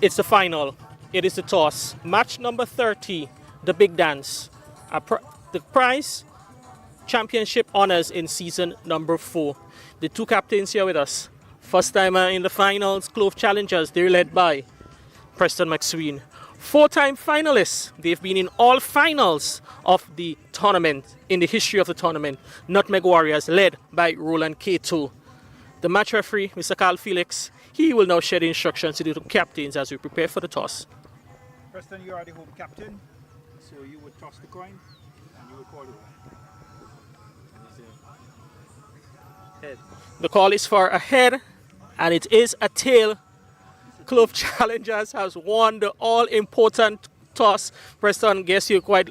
It's the final. It is the toss. Match number 30, the big dance. The prize, championship honors in season number 4. The two captains here with us. First timer in the finals, Clove challengers. They're led by Preston McSween. 4-time finalists. They've been in all finals of the tournament, in the history of the tournament. Nutmeg Warriors, led by Roland K2. The match referee, Mr. Carl Felix, he will now share the instructions to the two captains as we prepare for the toss. Preston, you are the home captain, so you would toss the coin and you would call it. Head. The call is for a head, and it is a tail. Clove Challengers has won the all-important toss. Preston, guess you're quite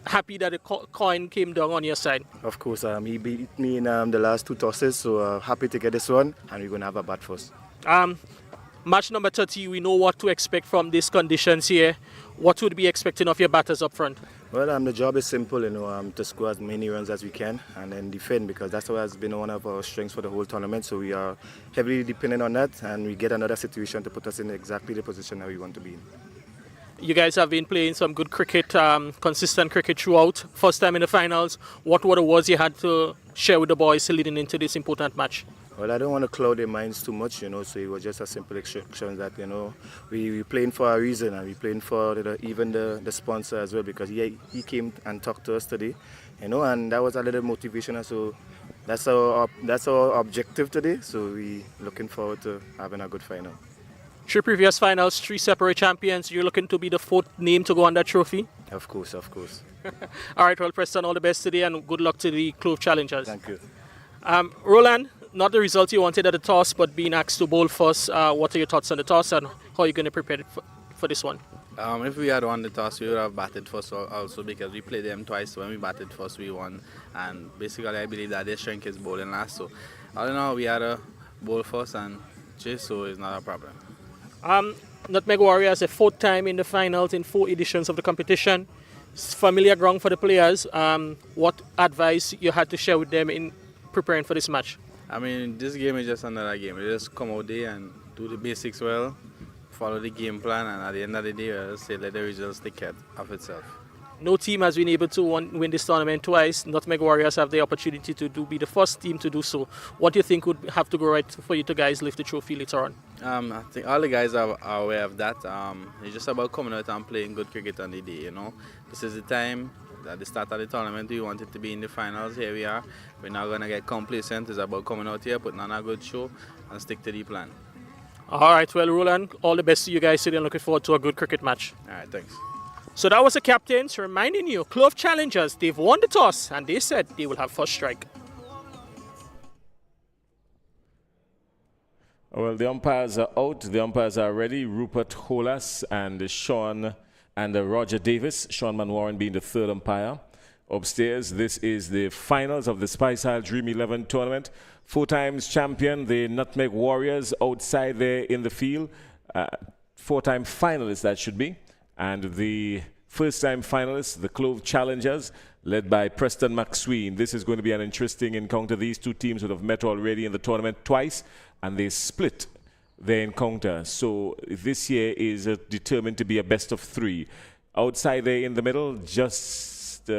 happy that the coin came down on your side. Of course, he beat me in the last 2 tosses, so happy to get this one, and we're going to have a bat first. Match number 30, we know what to expect from these conditions here. What would be expecting of your batters up front? Well, the job is simple, to score as many runs as we can and then defend, because that's what has been one of our strengths for the whole tournament. So we are heavily dependent on that, and we get another situation to put us in exactly the position that we want to be in. You guys have been playing some good cricket, consistent cricket throughout. First time in the finals. What were the words you had to share with the boys leading into this important match? Well, I don't want to cloud their minds too much, so it was just a simple instruction that, we're playing for a reason, and we're playing for even the sponsor as well, because he came and talked to us today, and that was a little motivational. So that's our objective today. So we're looking forward to having a good final. 3 previous finals, 3 separate champions. You're looking to be the 4th name to go on that trophy? Of course, of course. All right, well, Preston, all the best today, and good luck to the Clove Challengers. Thank you. Roland, not the result you wanted at the toss, but being asked to bowl first. What are your thoughts on the toss, and how are you going to prepare for this one? If we had won the toss, we would have batted first also, because we played them twice. When we batted first, we won. And basically, I believe that their strength is bowling last. So, all in all, we had a bowl first and chase, so it's not a problem. Nutmeg Warriors, a 4th time in the finals in 4 editions of the competition. It's familiar ground for the players. What advice you had to share with them in preparing for this match? I mean, this game is just another game. You just come out there and do the basics well, follow the game plan, and at the end of the day, we'll say let the results take care of itself. No team has been able to win this tournament twice. Nutmeg Warriors have the opportunity to be the first team to do so. What do you think would have to go right for you to guys lift the trophy later on? I think all the guys are aware of that. It's just about coming out and playing good cricket on the day, This is the time, at the start of the tournament, we wanted to be in the finals. Here we are. We're not going to get complacent. It's about coming out here, putting on a good show, and stick to the plan. All right, well, Roland, all the best to you guys today, and looking forward to a good cricket match. All right, thanks. So that was the captains reminding you, Clove Challengers, they've won the toss, and they said they will have first strike. Well, the umpires are out. The umpires are ready. Rupert Holas and Sean and Roger Davis. Sean Manwaran being the 3rd umpire. Upstairs, this is the finals of the Spice Isle Dream 11 tournament. 4 times champion, the Nutmeg Warriors, outside there in the field. 4-time finalists, that should be. And the first-time finalists, the Clove Challengers, led by Preston McSween. This is going to be an interesting encounter. These 2 teams would have met already in the tournament twice, and they split their encounter. So this year is determined to be a best of 3. Outside there in the middle, just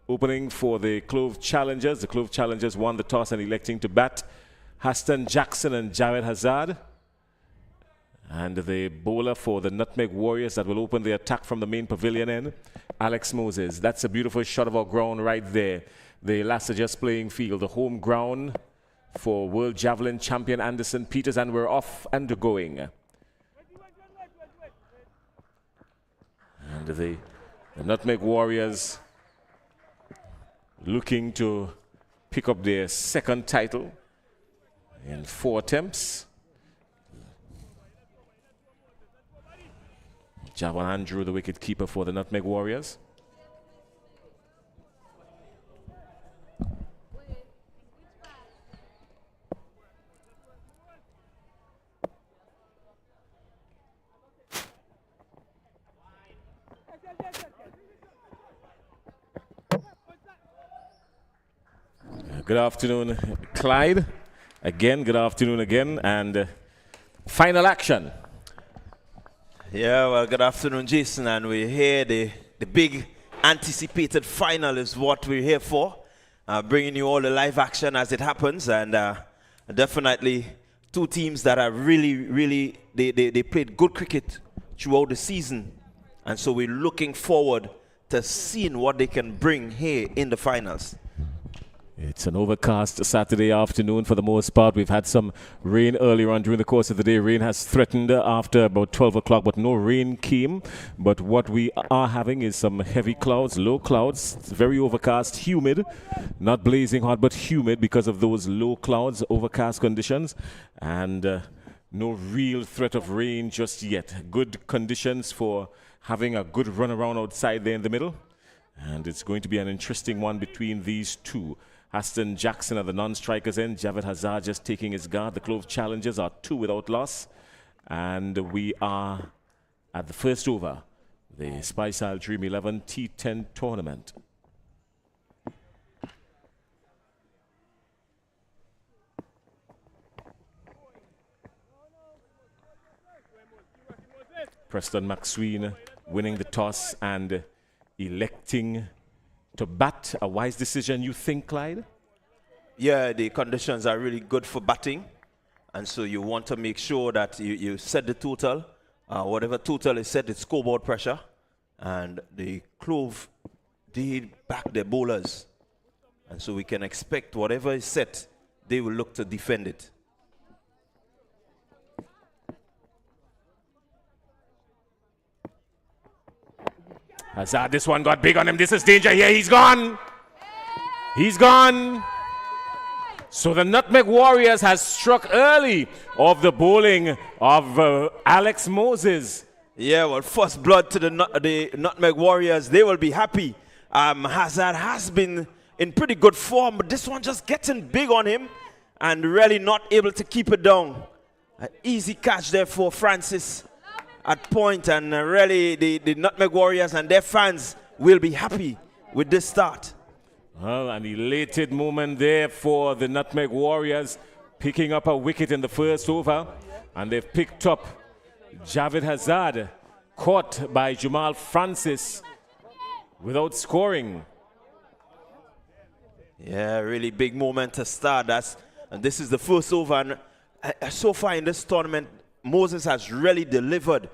opening for the Clove Challengers. The Clove Challengers won the toss and electing to bat. Haston Jackson and Javed Hazard. And the bowler for the Nutmeg Warriors that will open the attack from the main pavilion end, Alex Moses. That's a beautiful shot of our ground right there. The lads are just playing field. The home ground for World Javelin champion Anderson Peters, and we're off and going. And the Nutmeg Warriors looking to pick up their 2nd title in 4 attempts. Javon Andrew, the wicket keeper for the Nutmeg Warriors. Good afternoon, Clyde. Again, good afternoon again. And final action. Yeah, well, good afternoon, Jason, and we're here. The big anticipated final is what we're here for, bringing you all the live action as it happens, and definitely two teams that are really, they played good cricket throughout the season, and so we're looking forward to seeing what they can bring here in the finals. It's an overcast Saturday afternoon for the most part. We've had some rain earlier on during the course of the day. Rain has threatened after about 12 o'clock, but no rain came. But what we are having is some heavy clouds, low clouds. It's very overcast, humid. Not blazing hot, but humid because of those low clouds, overcast conditions. And no real threat of rain just yet. Good conditions for having a good run around outside there in the middle. And it's going to be an interesting one between these two. Aston Jackson at the non-strikers end. Javed Hazard just taking his guard. The Clove challengers are 2 without loss. And we are at the first over. The Spice Dream 11 T10 tournament. Preston McSween winning the toss and electing to bat. A wise decision, you think, Clyde? Yeah, the conditions are really good for batting, and so you want to make sure that you set the total. Whatever total is set, it's scoreboard pressure, and the Clove did back their bowlers, and so we can expect whatever is set, they will look to defend it. Hazard, this one got big on him. This is danger here. He's gone. He's gone. So the Nutmeg Warriors has struck early of the bowling of Alex Moses. Yeah, well, first blood to the Nutmeg Warriors. They will be happy. Hazard has been in pretty good form, but this one just getting big on him and really not able to keep it down. An easy catch there for Francis at point, and really the Nutmeg Warriors and their fans will be happy with this start. Well, an elated moment there for the Nutmeg Warriors, picking up a wicket in the first over, and they've picked up Javed Hazard, caught by Jamal Francis without scoring. Yeah, really big moment to start. And this is the first over, and so far in this tournament, Moses has really delivered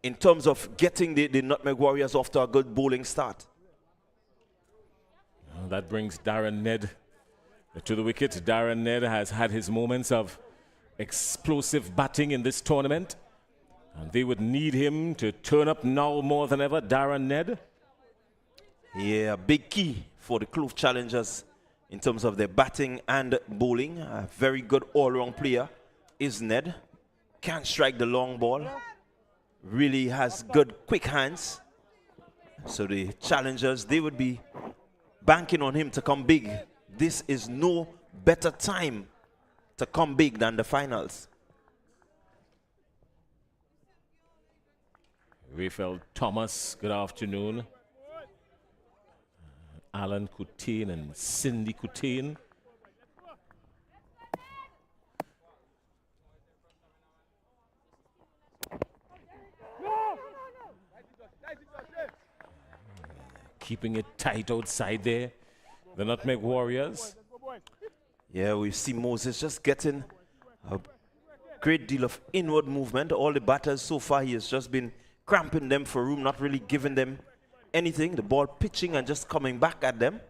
in terms of getting the Nutmeg Warriors off to a good bowling start. Well, that brings Darren Ned to the wicket. Darren Ned has had his moments of explosive batting in this tournament, and they would need him to turn up now more than ever. Darren Ned. Yeah, big key for the Clove challengers in terms of their batting and bowling. A very good all-round player is Ned. Can't strike the long ball. Really has good quick hands. So the challengers, they would be banking on him to come big. This is no better time to come big than the finals. Rafael Thomas, good afternoon. Alan Coutain and Cindy Coutain. Keeping it tight outside there, the Nutmeg Warriors. Yeah, we see Moses just getting a great deal of inward movement. All the batters so far, he has just been cramping them for room, not really giving them anything. The ball pitching and just coming back at them.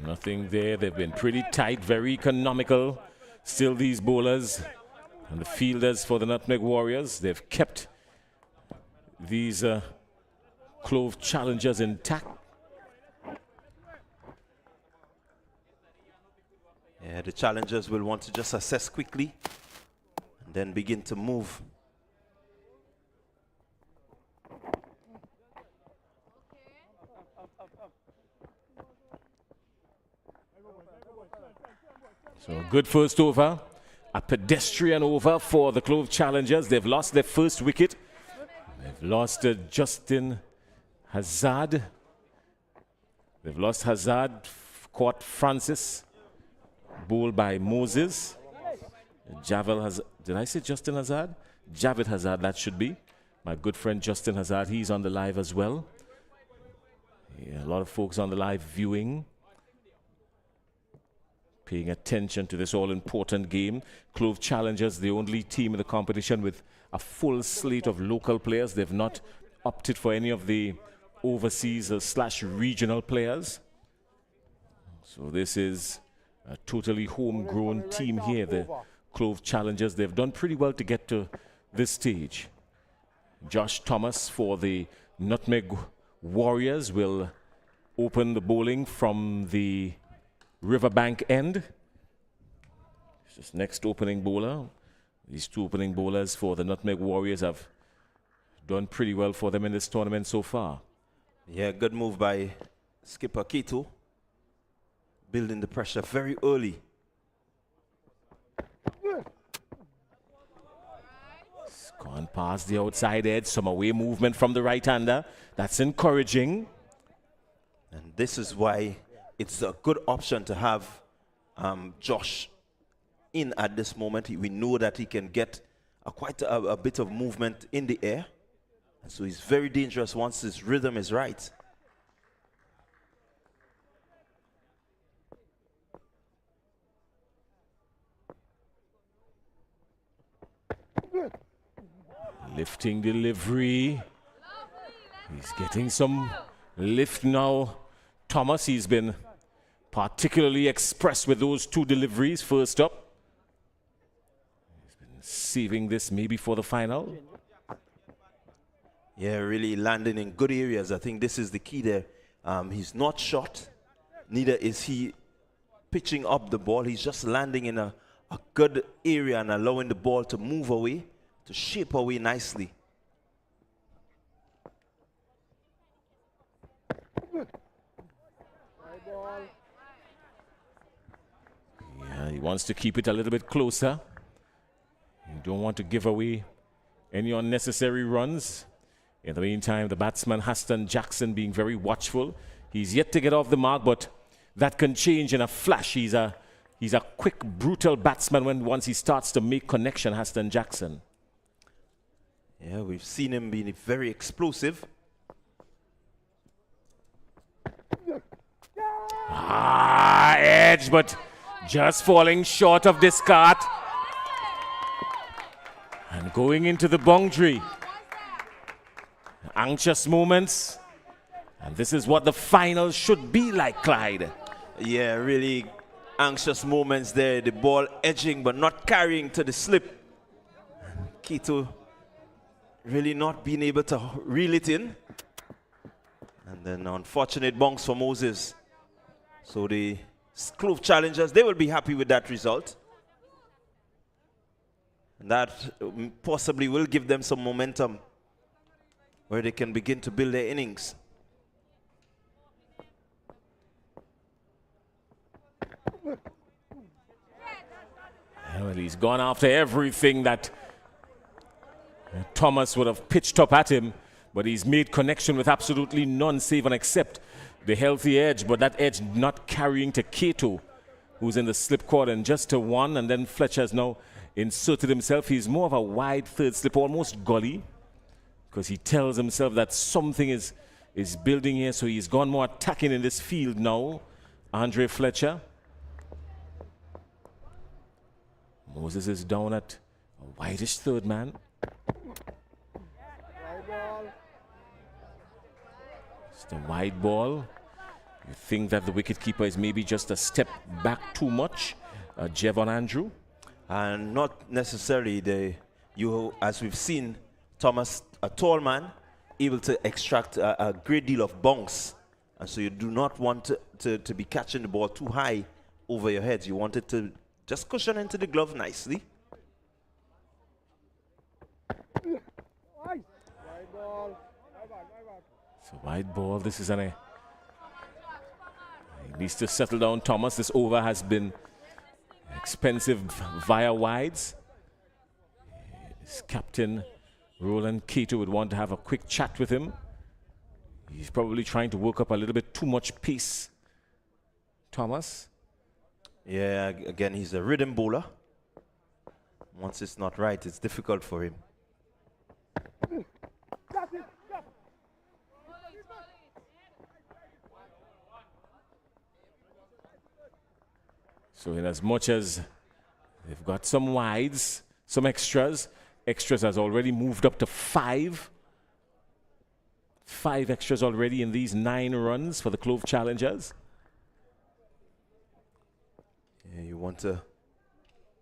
Nothing there. They've been pretty tight, very economical. Still these bowlers and the fielders for the Nutmeg Warriors, they've kept these Clove challengers intact. Yeah, the challengers will want to just assess quickly and then begin to move. So good first over. A pedestrian over for the Clove Challengers. They've lost their first wicket. They've lost Justin Hazard. They've lost Hazard, caught Francis, bowled by Moses. Javel Hazard. Did I say Justin Hazard? Javed Hazard, that should be. My good friend Justin Hazard, he's on the live as well. Yeah, a lot of folks on the live viewing, paying attention to this all-important game. Clove Challengers, the only team in the competition with a full slate of local players. They've not opted for any of the overseas / regional players. So this is a totally homegrown team here, the Clove Challengers. They've done pretty well to get to this stage. Josh Thomas for the Nutmeg Warriors will open the bowling from the Riverbank end. This next opening bowler. These two opening bowlers for the Nutmeg Warriors have done pretty well for them in this tournament so far. Yeah, good move by skipper Kito. Building the pressure very early. It's gone past the outside edge. Some away movement from the right-hander. That's encouraging. And this is why it's a good option to have Josh in at this moment. We know that he can get quite a bit of movement in the air. And so he's very dangerous once his rhythm is right. Lifting delivery. He's getting some lift now. Thomas, he's been particularly expressed with those two deliveries first up. He's been saving this maybe for the final. Yeah, really landing in good areas. I think this is the key there. He's not short, neither is he pitching up the ball. He's just landing in a good area and allowing the ball to move away, to shape away nicely. Yeah, he wants to keep it a little bit closer. You don't want to give away any unnecessary runs. In the meantime, the batsman Haston Jackson being very watchful. He's yet to get off the mark, but that can change in a flash. He's a quick, brutal batsman once he starts to make connection, Haston Jackson. Yeah, we've seen him being very explosive. Edge, but just falling short of discard. And going into the boundary. Anxious moments. And this is what the final should be like, Clyde. Yeah, really anxious moments there. The ball edging but not carrying to the slip. Kito really not being able to reel it in. And then unfortunate bounce for Moses. So the Clove Challengers, they will be happy with that result. And that possibly will give them some momentum where they can begin to build their innings. Well, he's gone after everything that Thomas would have pitched up at him, but he's made connection with absolutely none save and except the healthy edge, but that edge not carrying to Kato, who's in the slip cord and just to one, and then Fletcher's now inserted himself. He's more of a wide third slip, almost gully, because he tells himself that something is building here, so he's gone more attacking in this field now, Andre Fletcher. Moses is down at a wideish third man. It's the wide ball. You think that the wicketkeeper is maybe just a step back too much, Jevon Andrew? And not necessarily. As we've seen, Thomas, a tall man, able to extract a great deal of bounce. And so you do not want to be catching the ball too high over your heads. You want it to just cushion into the glove nicely. So wide ball, this is he needs to settle down, Thomas. This over has been expensive via wides. His captain, Roland Keto, would want to have a quick chat with him. He's probably trying to work up a little bit too much pace. Thomas? Yeah, again, he's a rhythm bowler. Once it's not right, it's difficult for him. So in as much as they've got some wides, some extras has already moved up to 5. 5 extras already in these 9 runs for the Clove Challengers. Yeah, you want to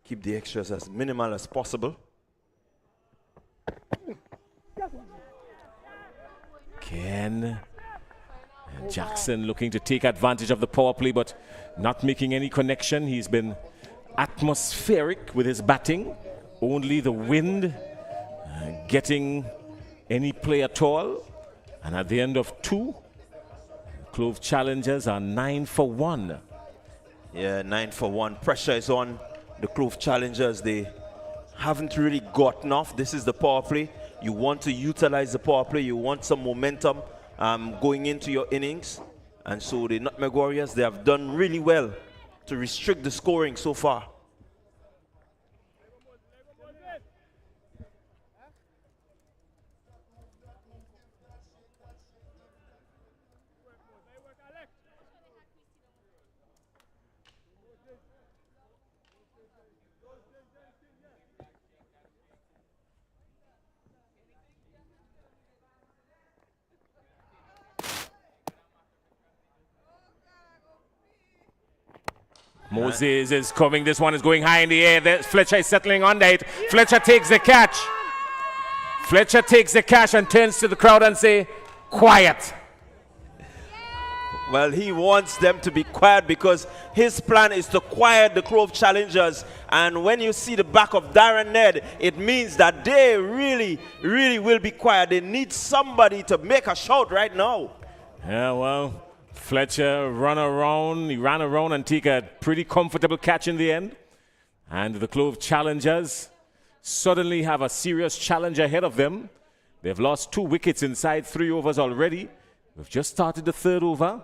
keep the extras as minimal as possible. Ken and Jackson looking to take advantage of the power play, but not making any connection. He's been atmospheric with his batting. Only the wind getting any play at all. And at the end of 2, Clove Challengers are 9 for 1. Yeah, 9 for 1. Pressure is on the Clove Challengers. They haven't really gotten off. This is the power play. You want to utilize the power play. You want some momentum going into your innings. And so the Nutmeg Warriors, they have done really well to restrict the scoring so far. Moses is coming. This one is going high in the air. Fletcher is settling under it. Fletcher takes the catch. Fletcher takes the catch and turns to the crowd and say, quiet. Well, he wants them to be quiet because his plan is to quiet the Clove Challengers. And when you see the back of Darren Ned, it means that they really, really will be quiet. They need somebody to make a shout right now. Yeah, well, Fletcher ran around and take a pretty comfortable catch in the end. And the Clove Challengers suddenly have a serious challenge ahead of them. They've lost 2 wickets inside 3 overs already. We've just started the 3rd over.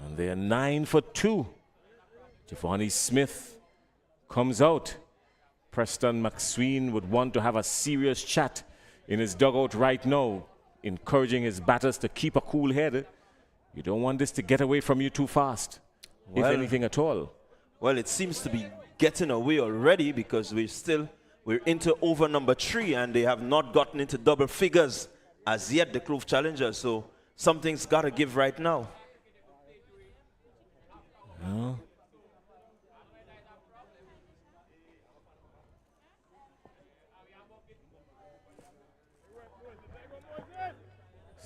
And they're 9 for 2. Giovanni Smith comes out. Preston McSween would want to have a serious chat in his dugout right now, encouraging his batters to keep a cool head. You don't want this to get away from you too fast, if anything at all. Well, it seems to be getting away already because we're into over number 3 and they have not gotten into double figures as yet, the Clove Challengers. So something's got to give right now. No.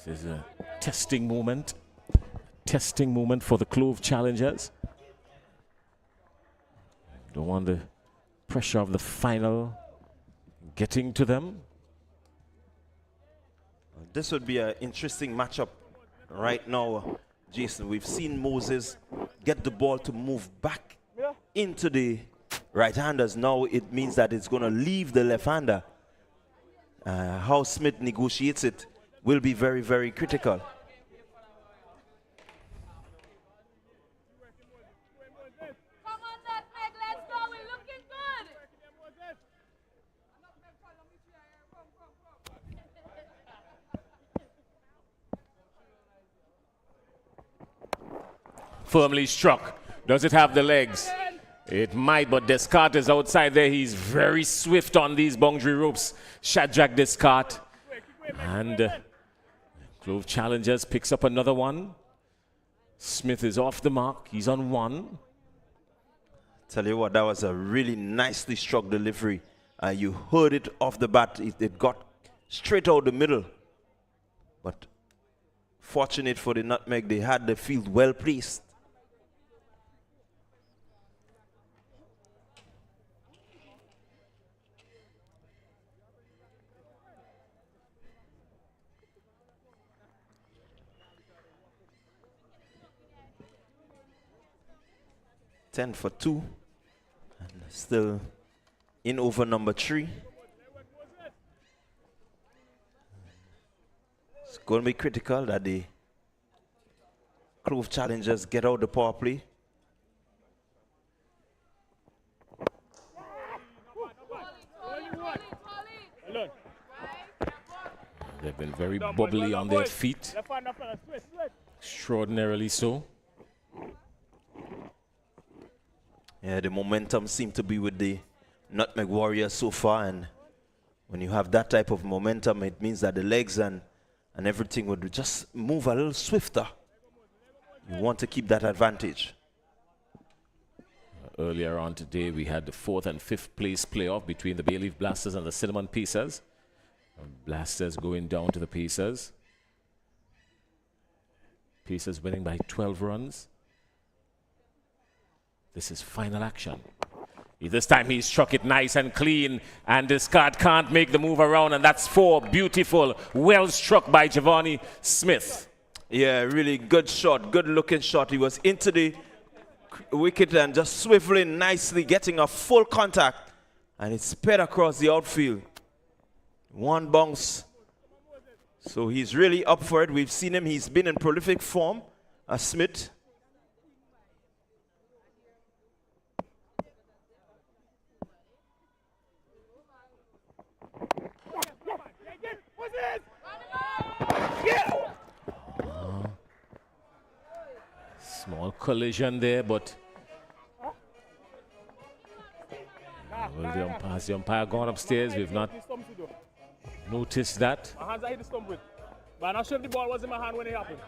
This is a testing moment for the Clove Challengers. Don't want the pressure of the final getting to them. This would be an interesting matchup right now, Jason. We've seen Moses get the ball to move back into the right-handers. Now it means that it's going to leave the left-hander. How Smith negotiates it will be very, very critical. Come on, Nutmeg, let's go. We're looking good. Firmly struck. Does it have the legs? It might, but Descartes is outside there. He's very swift on these boundary ropes. Shadrach Descartes. And Clove Challengers picks up another one. Smith is off the mark. He's on 1. Tell you what, that was a really nicely struck delivery. You heard it off the bat. It got straight out the middle. But fortunate for the Nutmeg, they had the field well placed. $10 for 2. still in over number 3. It's going to be critical that the Clove challengers get out the power play. They've been very bubbly on their feet. Extraordinarily so. Yeah, the momentum seemed to be with the Nutmeg Warriors so far, and when you have that type of momentum, it means that the legs and everything would just move a little swifter. You want to keep that advantage. Earlier on today, we had the 4th and 5th place playoff between the Bayleaf Blasters and the Cinnamon Pacers. Blasters going down to the Pacers. Pacers winning by 12 runs. This is final action. This time he struck it nice and clean, and this card can't make the move around, and that's 4. Beautiful, well struck by Giovanni Smith. Yeah, really good shot, good looking shot. He was into the wicket and just swiveling nicely, getting a full contact, and it sped across the outfield. One bounce. So he's really up for it. We've seen him. He's been in prolific form, Smith. Small collision there, but has the umpire gone upstairs? We've not noticed that. My hands I hit the stump with, but I'm not sure if the ball was in my hand when it happened.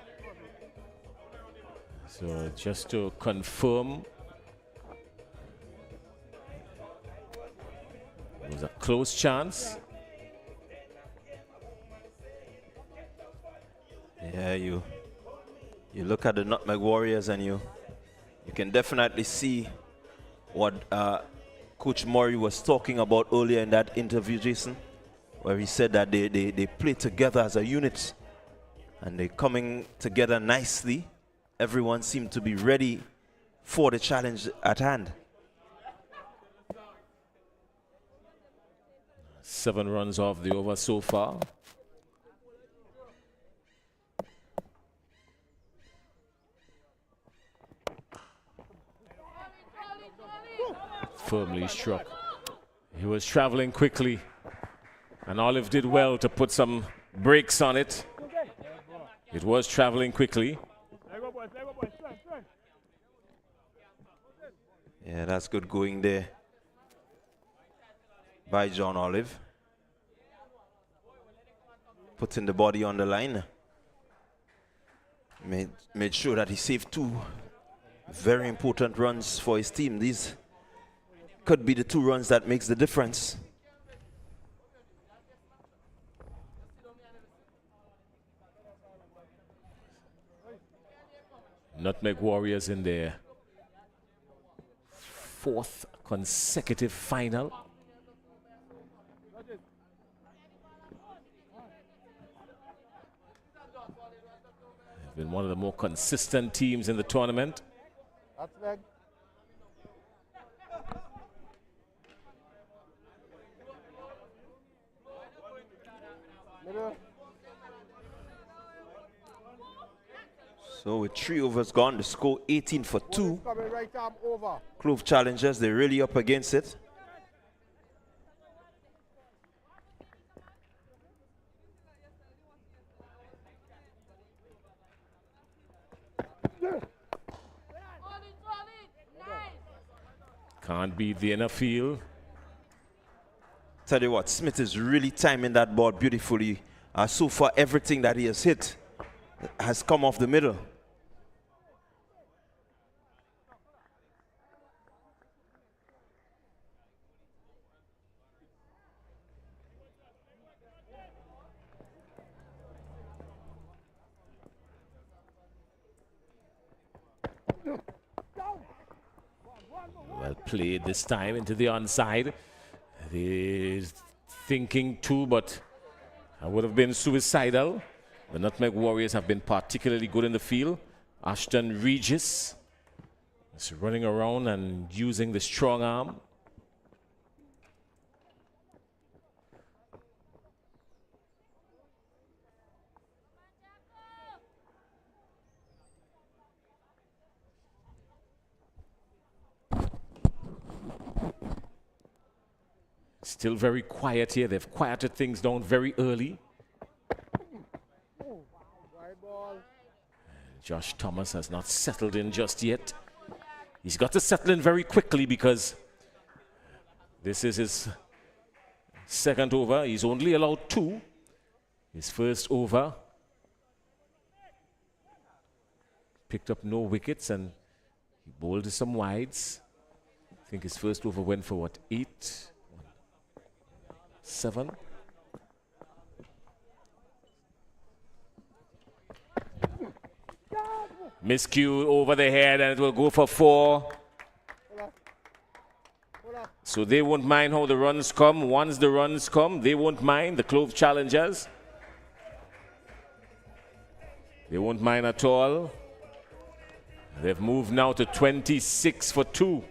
So just to confirm, it was a close chance. Yeah, you look at the Nutmeg Warriors and you can definitely see what Coach Murray was talking about earlier in that interview, Jason, where he said that they play together as a unit and they're coming together nicely. Everyone seemed to be ready for the challenge at hand. 7 runs off the over so far. Firmly struck. He was traveling quickly, and Olive did well to put some brakes on it. It was traveling quickly. Yeah, that's good going there by John Olive. Putting the body on the line. Made sure that he saved 2 very important runs for his team. These could be the 2 runs that makes the difference. Nutmeg Warriors in their 4th consecutive final. They've been one of the more consistent teams in the tournament. So with 3 overs gone, the score 18 for 2. Clove challengers, they're really up against it. Can't beat the inner field. Tell you what, Smith is really timing that ball beautifully. So far, everything that he has hit has come off the middle. Well played this time into the onside. They're thinking too, but I would have been suicidal. The Nutmeg Warriors have been particularly good in the field. Ashton Regis is running around and using the strong arm. Still very quiet here. They've quieted things down very early. Josh Thomas has not settled in just yet. He's got to settle in very quickly because this is his second over. He's only allowed 2. His first over picked up no wickets and he bowled some wides. I think his first over went for what, 8? 7? Miscue over the head and it will go for 4. So they won't mind how the runs come. Once the runs come, they won't mind, the Clove challengers. They won't mind at all. They've moved now to 26 for 2.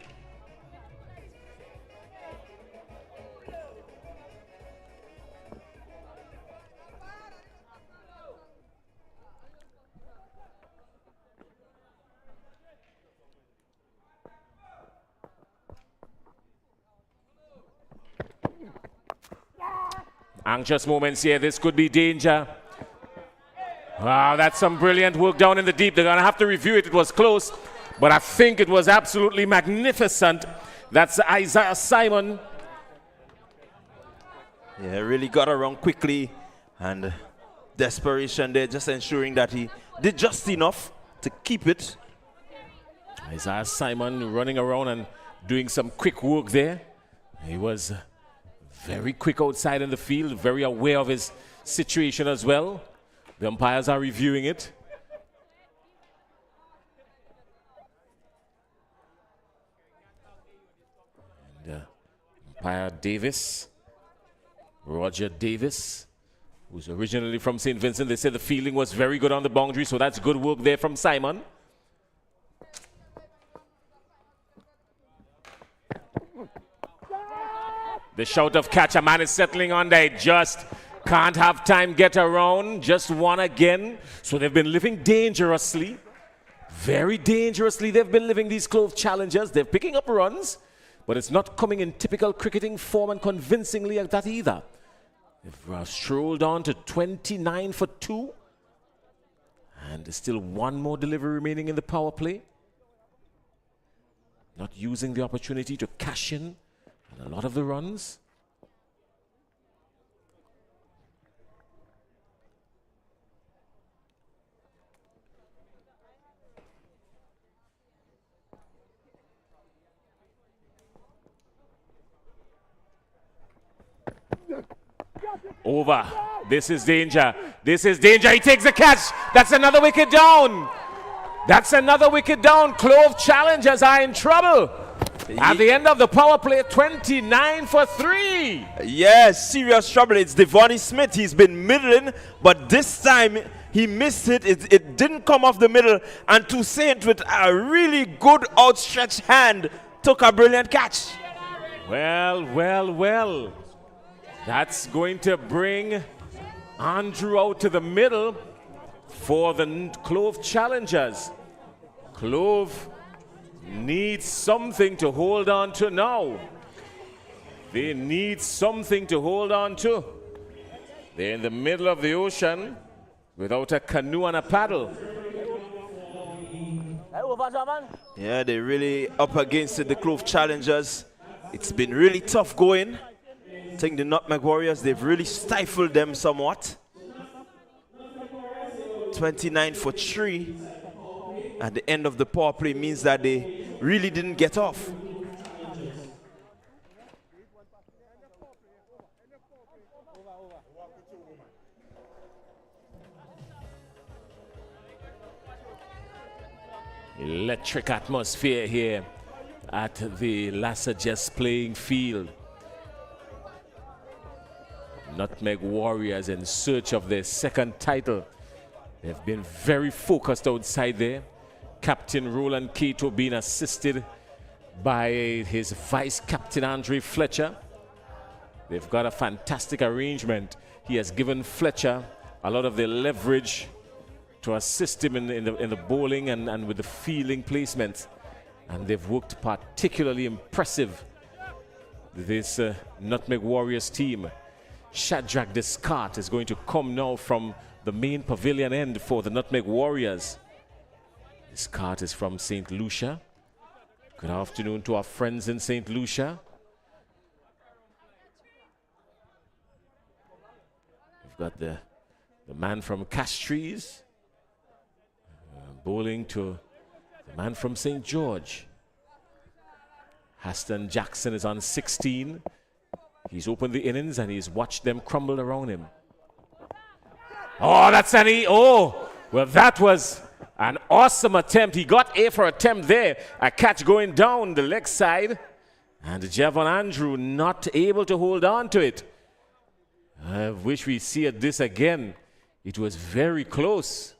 Anxious moments here. This could be danger. Wow, that's some brilliant work down in the deep. They're going to have to review it. It was close, but I think it was absolutely magnificent. That's Isaiah Simon. Yeah, really got around quickly and desperation there, just ensuring that he did just enough to keep it. Isaiah Simon running around and doing some quick work there. He was very quick outside in the field, very aware of his situation as well. The umpires are reviewing it. And umpire Davis, Roger Davis, who's originally from St. Vincent, they said the fielding was very good on the boundary, so that's good work there from Simon. The shout of catch, a man is settling on there, just can't have time get around, just one again. So they've been living dangerously, very dangerously. They've been living these Clove challengers. They're picking up runs, but it's not coming in typical cricketing form and convincingly like that either. They've strolled on to 29 for 2. And there's still one more delivery remaining in the power play. Not using the opportunity to cash in a lot of the runs. Over. This is danger. This is danger. He takes the catch. That's another wicket down. That's another wicket down. Clove challengers are in trouble. At the end of the power play, 29 for 3. Yes, serious trouble. It's Devonnie Smith. He's been middling, but this time he missed it. It didn't come off the middle. And Toussaint, with a really good outstretched hand, took a brilliant catch. Well, well, well. That's going to bring Andrew out to the middle for the Clove challengers. Clove needs something to hold on to now. They need something to hold on to. They're in the middle of the ocean without a canoe and a paddle. Yeah, they're really up against it, the Clove challengers. It's been really tough going. I think the Nutmeg Warriors, they've really stifled them somewhat. 29 for 3 at the end of the power play means that they really didn't get off. Electric atmosphere here at the Lassajes playing field. Nutmeg Warriors in search of their second title. They've been very focused outside there. Captain Roland Cato being assisted by his vice captain Andre Fletcher. They've got a fantastic arrangement. He has given Fletcher a lot of the leverage to assist him in the bowling and with the fielding placement. And they've worked particularly impressive this Nutmeg Warriors team. Shadrach Descartes is going to come now from the main pavilion end for the Nutmeg Warriors. Descartes is from St. Lucia. Good afternoon to our friends in St. Lucia. We've got the man from Castries, bowling to the man from St. George. Haston Jackson is on 16. He's opened the innings and he's watched them crumble around him. Oh, that's well, that was an awesome attempt. He got A for attempt there. A catch going down the leg side. And Javon Andrew not able to hold on to it. I wish we see this again. It was very close.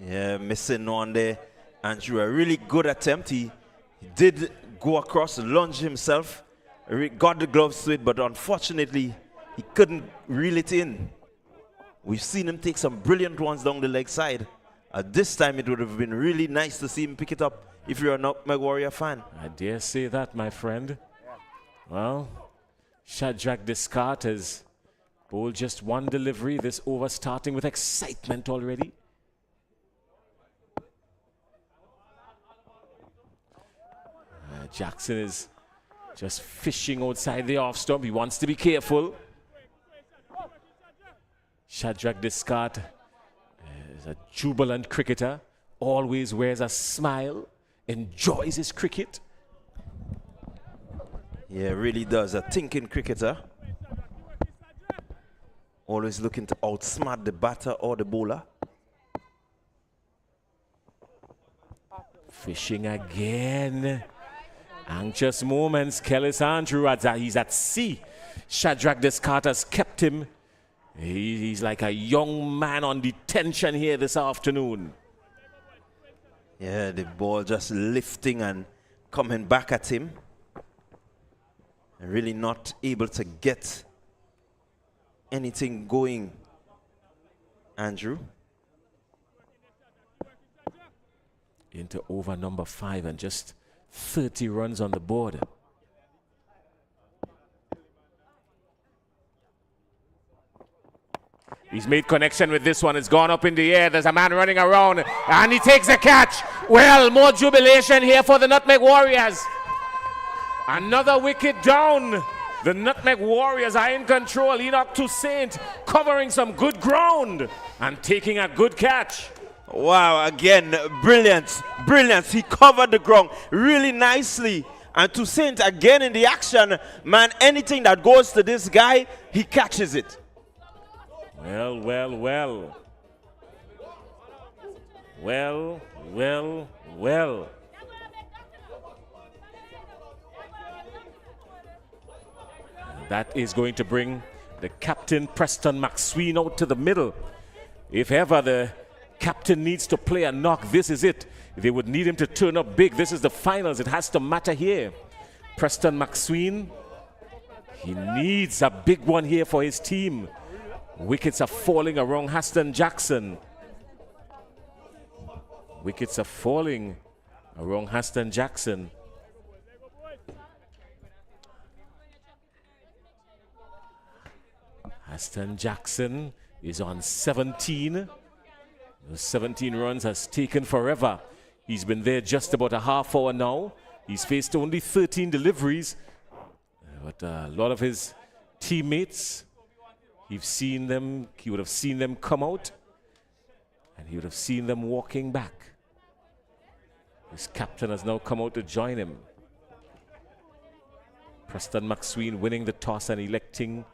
Yeah, missing on there. Andrew, a really good attempt. He did go across, lunge himself, got the gloves to it, but unfortunately, he couldn't reel it in. We've seen him take some brilliant ones down the leg side. At this time, it would have been really nice to see him pick it up if you're a Nutmeg Warrior fan. I dare say that, my friend. Well, Shadrach Descartes has bowled just one delivery this over, starting with excitement already. Jackson is just fishing outside the off stump. He wants to be careful. Shadrach Descartes is a jubilant cricketer, always wears a smile, enjoys his cricket. Yeah, really does. A thinking cricketer. Always looking to outsmart the batter or the bowler. Fishing again. Anxious moments. Kellis Andrew, he's at sea. Shadrach Descartes has kept him. He's like a young man on detention here this afternoon. Yeah, the ball just lifting and coming back at him. And really not able to get anything going, Andrew. Into over number 5 and just 30 runs on the board. He's made connection with this one. It's gone up in the air. There's a man running around and he takes the catch. Well, more jubilation here for the Nutmeg Warriors. Another wicket down. The Nutmeg Warriors are in control. Enoch Toussaint covering some good ground and taking a good catch. Wow, again, brilliant, brilliant. He covered the ground really nicely. And Toussaint again in the action. Man, anything that goes to this guy, he catches it. Well, well, well. Well, well, well. That is going to bring the captain, Preston McSween, out to the middle. If ever the captain needs to play a knock, this is it. They would need him to turn up big. This is the finals. It has to matter here. Preston McSween, he needs a big one here for his team. Wickets are falling around Haston Jackson. Wickets are falling around Haston Jackson. Haston Jackson is on 17. Those 17 runs has taken forever. He's been there just about a half hour now. He's faced only 13 deliveries. But a lot of his teammates, he would have seen them come out and he would have seen them walking back. His captain has now come out to join him. Preston McSween winning the toss and electing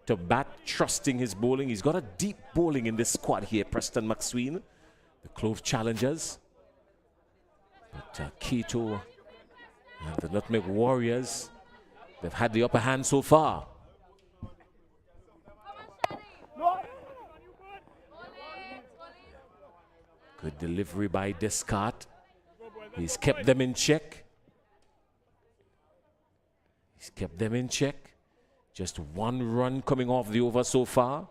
to bat, trusting his bowling. He's got a deep bowling in this squad here, Preston McSween, the Clove challengers. But Keto and the Nutmeg Warriors, they've had the upper hand so far. Good delivery by Descartes. He's kept them in check. He's kept them in check. Just one run coming off the over so far.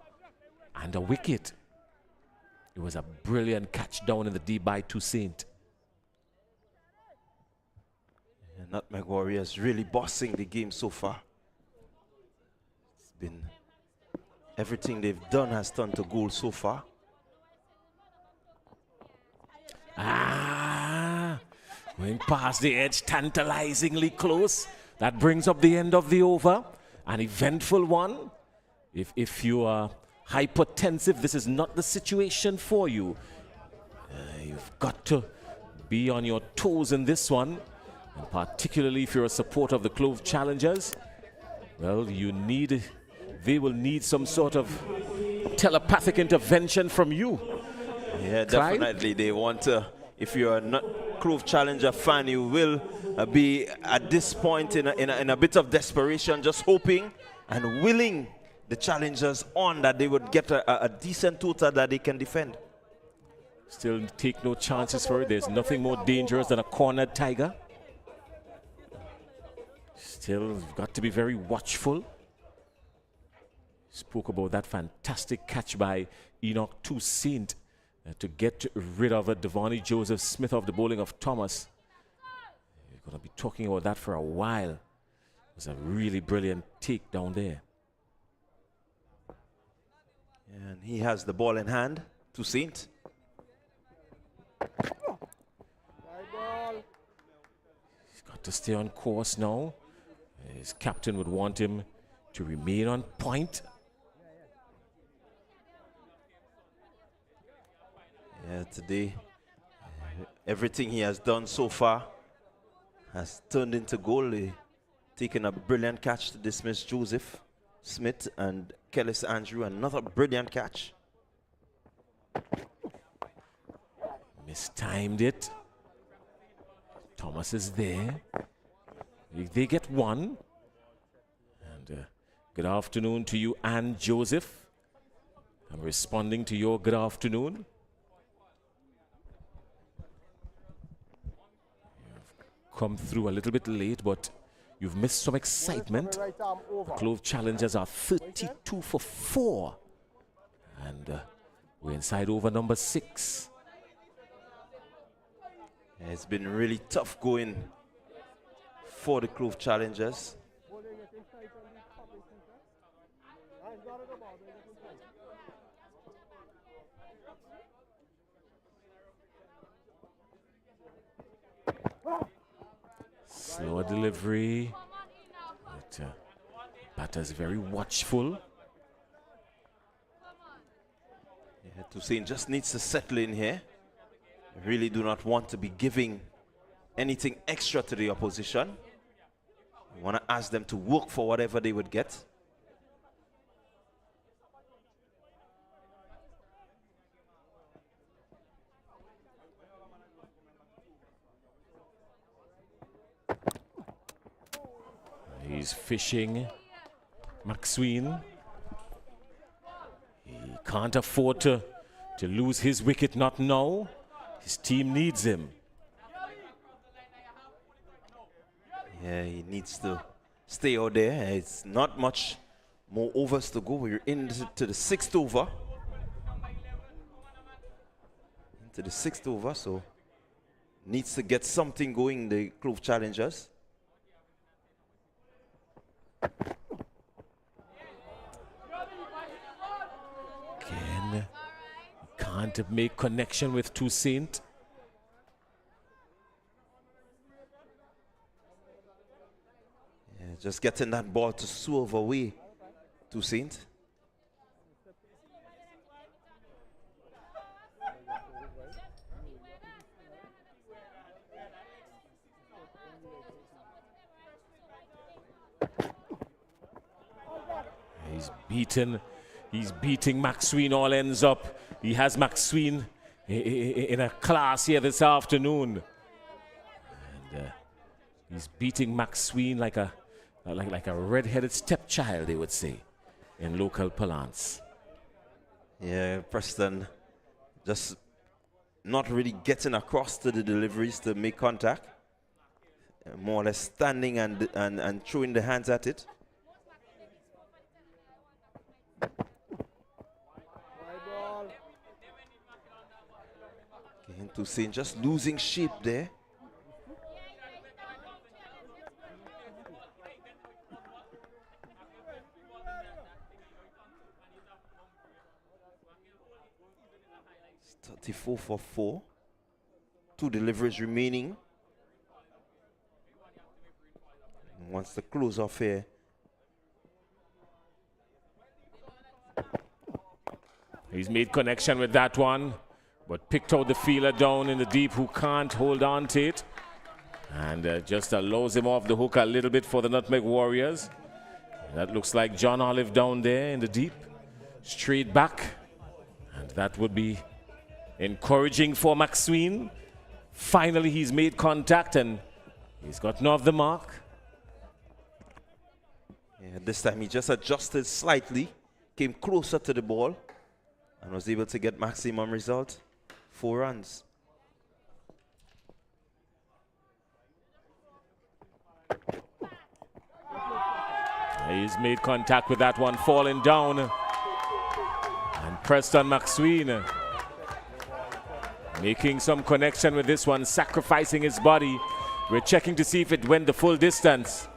And a wicket. It was a brilliant catch down in the deep by Toussaint. Nutmeg Warriors really bossing the game so far. It's been everything they've done has turned to goal so far. Going past the edge, tantalizingly close. That brings up the end of the over. An eventful one. If you are hypertensive, this is not the situation for you. You've got to be on your toes in this one. And particularly if you're a supporter of the Clove Challengers, well, they will need some sort of telepathic intervention from you. Yeah, Clyde? definitely. They want to, if you're a Clove Challenger fan, you will be at this point in a bit of desperation, just hoping and willing the challengers on that they would get a decent total that they can defend. Still take no chances for it. There's nothing more dangerous than a cornered tiger. Still, you've got to be very watchful. Spoke about that fantastic catch by Enoch Toussaint to get rid of Devonnie Joseph Smith of the bowling of Thomas. We're going to be talking about that for a while. It was a really brilliant take down there. And he has the ball in hand, Toussaint. He's got to stay on course now. His captain would want him to remain on point. Yeah, today, everything he has done so far has turned into goal. He taken a brilliant catch to dismiss Joseph Smith, and Kellis Andrew, another brilliant catch. Mistimed it. Thomas is there. They get one. And good afternoon to you, Ann Joseph. I'm responding to your good afternoon. You've come through a little bit late, but you've missed some excitement. The Clove Challengers are 32 for 4. And we're inside over number 6. Yeah, it's been really tough going for the Clove Challengers. Slower delivery. But batter's very watchful. Yeah, Toussaint just needs to settle in here. Really do not want to be giving anything extra to the opposition. You want to ask them to work for whatever they would get. He's fishing McSween. He can't afford to lose his wicket, not now. His team needs him. Yeah, he needs to stay out there. It's not much more overs to go. We're into the 6th over. Into the 6th over, so needs to get something going, the Clove Challengers. Again, can't make connection with Toussaint. Yeah, just getting that ball to swerve away, Toussaint. He's beating McSween, all ends up. He has McSween in a class here this afternoon. And he's beating McSween like a red-headed stepchild, they would say, in local parlance. Yeah, Preston just not really getting across to the deliveries to make contact. More or less standing and throwing the hands at it. Again, Toussaint just losing shape there. It's 34 for 4. 2 deliveries remaining. And once the close off here. He's made connection with that one, but picked out the fielder down in the deep who can't hold on to it. And just allows him off the hook a little bit for the Nutmeg Warriors. That looks like John Olive down there in the deep. Straight back. And that would be encouraging for McSween. Finally, he's made contact and he's gotten off the mark. Yeah, this time he just adjusted slightly, came closer to the ball, and was able to get maximum result. 4 runs. He's made contact with that one, falling down. And Preston McSween making some connection with this one, sacrificing his body. We're checking to see if it went the full distance.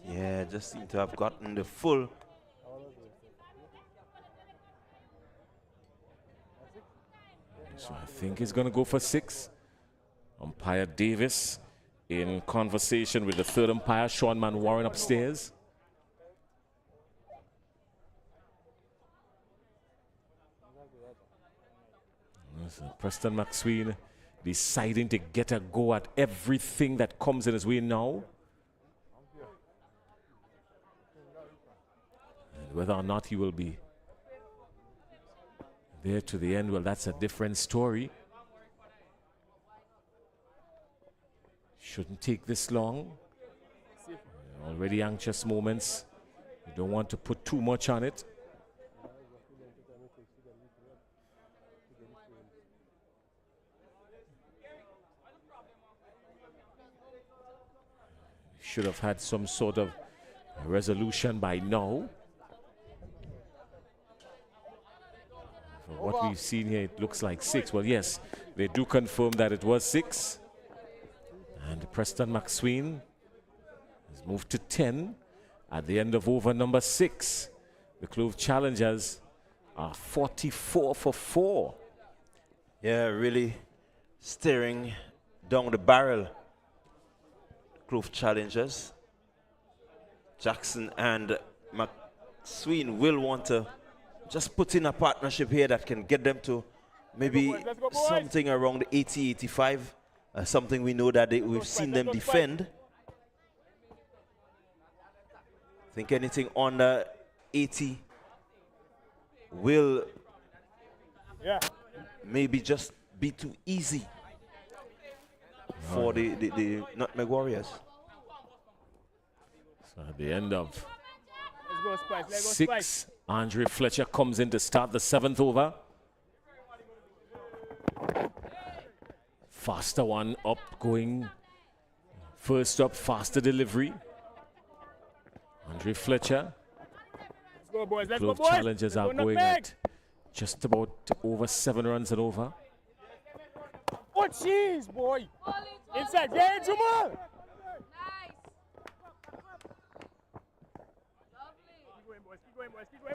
Yeah, just seemed to have gotten the full. So I think he's going to go for 6. Umpire Davis in conversation with the third umpire, Sean Manwaring, upstairs. So Preston McSween deciding to get a go at everything that comes in his way now. And whether or not he will be there to the end, well, that's a different story. Shouldn't take this long. Already anxious moments. You don't want to put too much on it. Should have had some sort of resolution by now. For what we've seen here, it looks like 6. Well, yes, they do confirm that it was 6. And Preston McSween has moved to 10 at the end of over number 6. The Clove challengers are 44 for 4. Yeah, really staring down the barrel. Clove challengers. Jackson and McSween will want to just put in a partnership here that can get them to maybe something around 80-85. Something we know that we've seen them defend. I think anything under 80 will maybe just be too easy for the Nutmeg Warriors. So at the end of 6, Andre Fletcher comes in to start the 7th over. Faster one up going. First up, faster delivery. Andre Fletcher. Let's go, boys. Let's Clove go, boys. challengers are going at just about over 7 runs and over. Oh, jeez, boy. Inside. Get it, Jamal.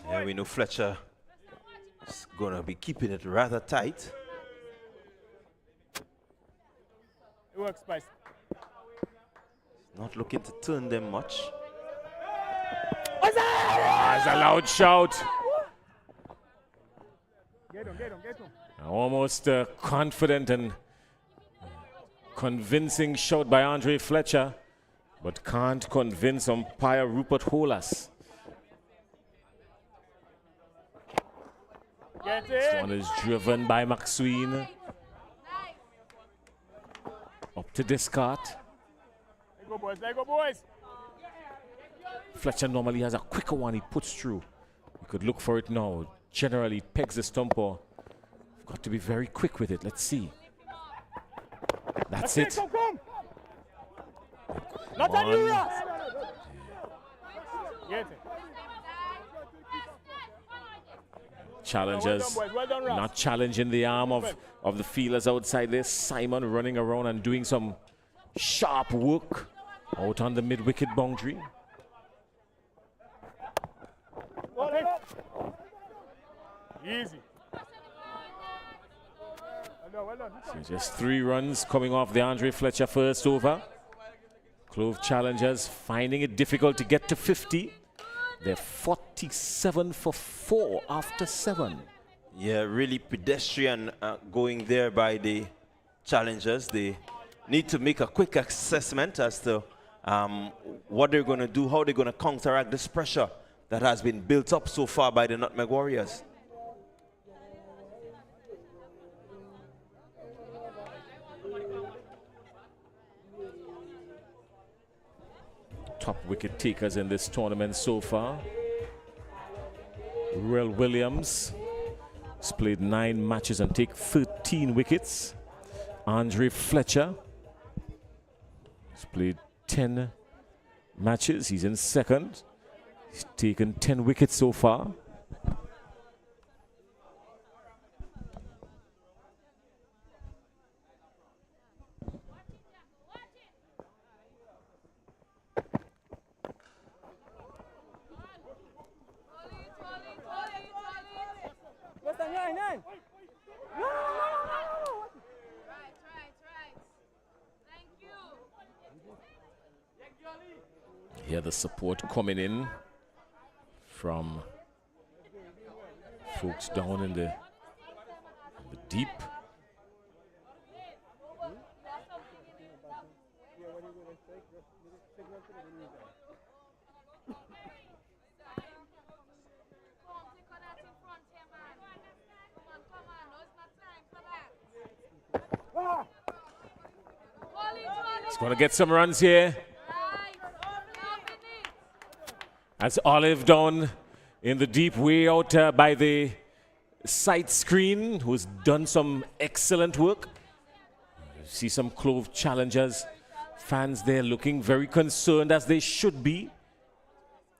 Yeah, we know Fletcher is going to be keeping it rather tight. It works, Spice. Not looking to turn them much. It's a loud shout. Get him. Almost confident and convincing shot by Andre Fletcher, but can't convince umpire Rupert Holas. This one is driven by McSween. Up to discard. Let go, boys. Fletcher normally has a quicker one he puts through. You could look for it now. Generally pegs the stumper. You've got to be very quick with it. Let's see. That's it. Come. Not on you, Ross. Challengers not challenging the arm of the fielders outside there. Simon running around and doing some sharp work out on the mid-wicket boundary. Easy. So just 3 runs coming off the Andre Fletcher first over. Clove Challengers finding it difficult to get to 50. They're 47 for 4 after 7. Yeah, really pedestrian going there by the Challengers. They need to make a quick assessment as to what they're going to do, how they're going to counteract this pressure that has been built up so far by the Nutmeg Warriors. Top wicket takers in this tournament so far. Ruel Williams has played 9 matches and take 13 wickets. Andre Fletcher has played 10 matches. He's in second. He's taken 10 wickets so far. Here the support coming in from folks down in the deep. He's going to get some runs here. That's Olive down in the deep, way out by the sight screen, who's done some excellent work. You see some Clove Challengers fans there looking very concerned, as they should be.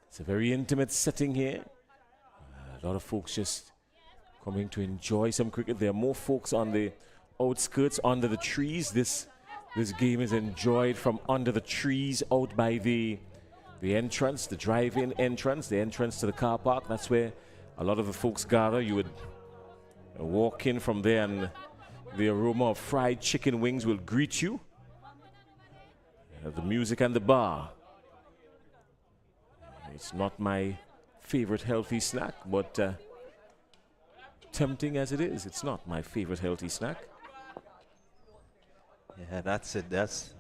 It's a very intimate setting here. A lot of folks just coming to enjoy some cricket. There are more folks on the outskirts, under the trees. This game is enjoyed from under the trees out by the entrance, the drive-in entrance, the entrance to the car park. That's where a lot of the folks gather. You would walk in from there and the aroma of fried chicken wings will greet you. The music and the bar. It's not my favorite healthy snack, but tempting as it is, it's not my favorite healthy snack. Yeah, that's it. That's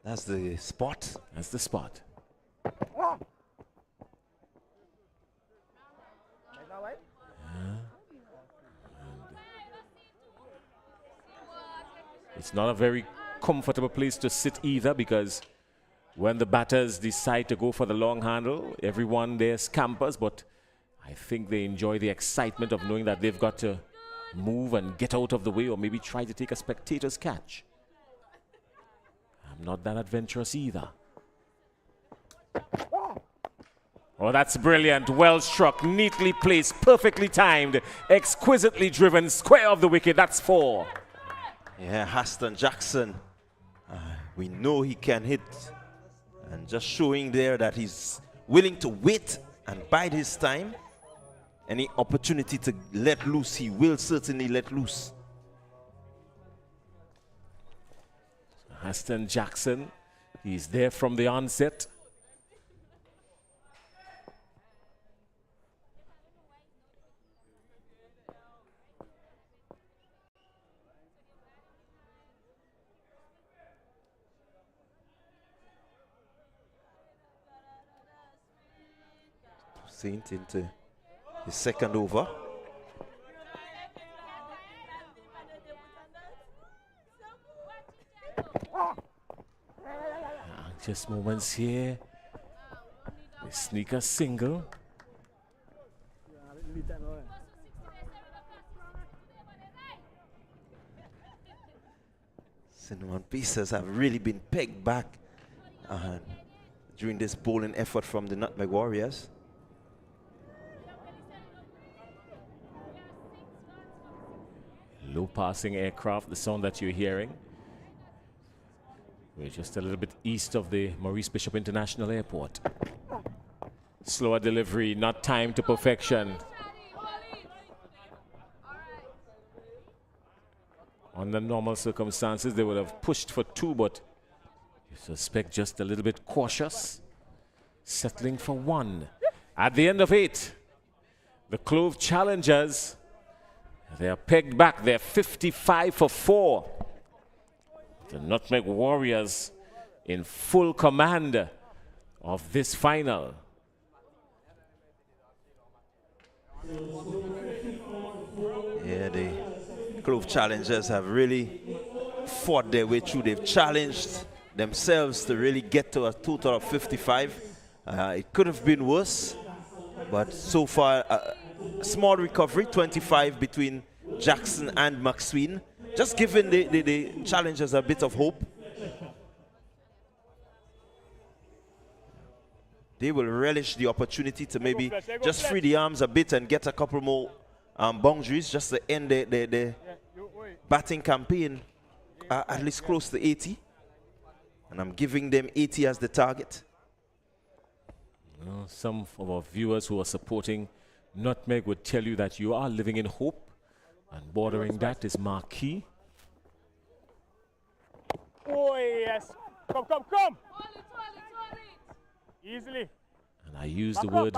the spot. That's the spot. It's not a very comfortable place to sit either, because when the batters decide to go for the long handle, everyone there scampers, but I think they enjoy the excitement of knowing that they've got to move and get out of the way, or maybe try to take a spectator's catch. I'm not that adventurous either. Oh, that's brilliant. Well struck, neatly placed, perfectly timed, exquisitely driven, square of the wicket. That's 4. Yeah, Haston Jackson. We know he can hit. And just showing there that he's willing to wait and bide his time. Any opportunity to let loose, he will certainly let loose. Haston Jackson, he's there from the onset. Saint into his second over. Just moments here. They sneak a single. Cinnamon pieces have really been pegged back. during this bowling effort from the Nutmeg Warriors. Low passing aircraft, the sound that you're hearing. We're just a little bit east of the Maurice Bishop International Airport. Slower delivery, not timed to perfection. Under normal circumstances, they would have pushed for 2, but you suspect just a little bit cautious. Settling for 1. At the end of 8, the Clove challengers, they are pegged back. They're 55 for 4. The Nutmeg Warriors in full command of this final. Yeah, the Clove challengers have really fought their way through. They've challenged themselves to really get to a total of 55. It could have been worse, but so far a small recovery, 25 between Jackson and McSween, just giving the challengers a bit of hope. They will relish the opportunity to maybe just free the arms a bit and get a couple more boundaries just to end the batting campaign at least close to 80. And I'm giving them 80 as the target. Some of our viewers who are supporting Nutmeg would tell you that you are living in hope, and bordering that is marquee. Oh, yes. Come. Easily. And I use the word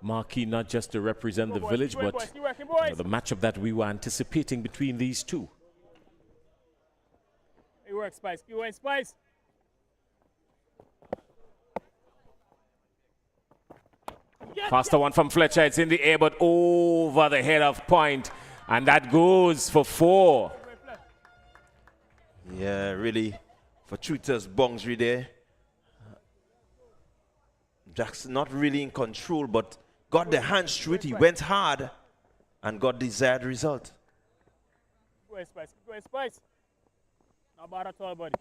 marquee not just to represent the village, but the matchup that we were anticipating between these two. It works, Spice. You win, Spice. Faster one from Fletcher. It's in the air, but over the head of point. And that goes for 4. Yeah, really, for Truter's boundary there. Jackson not really in control, but got the hands through it. He went hard and got the desired result. Go ahead, Spice. Go ahead, Spice. Not bad at all, buddy.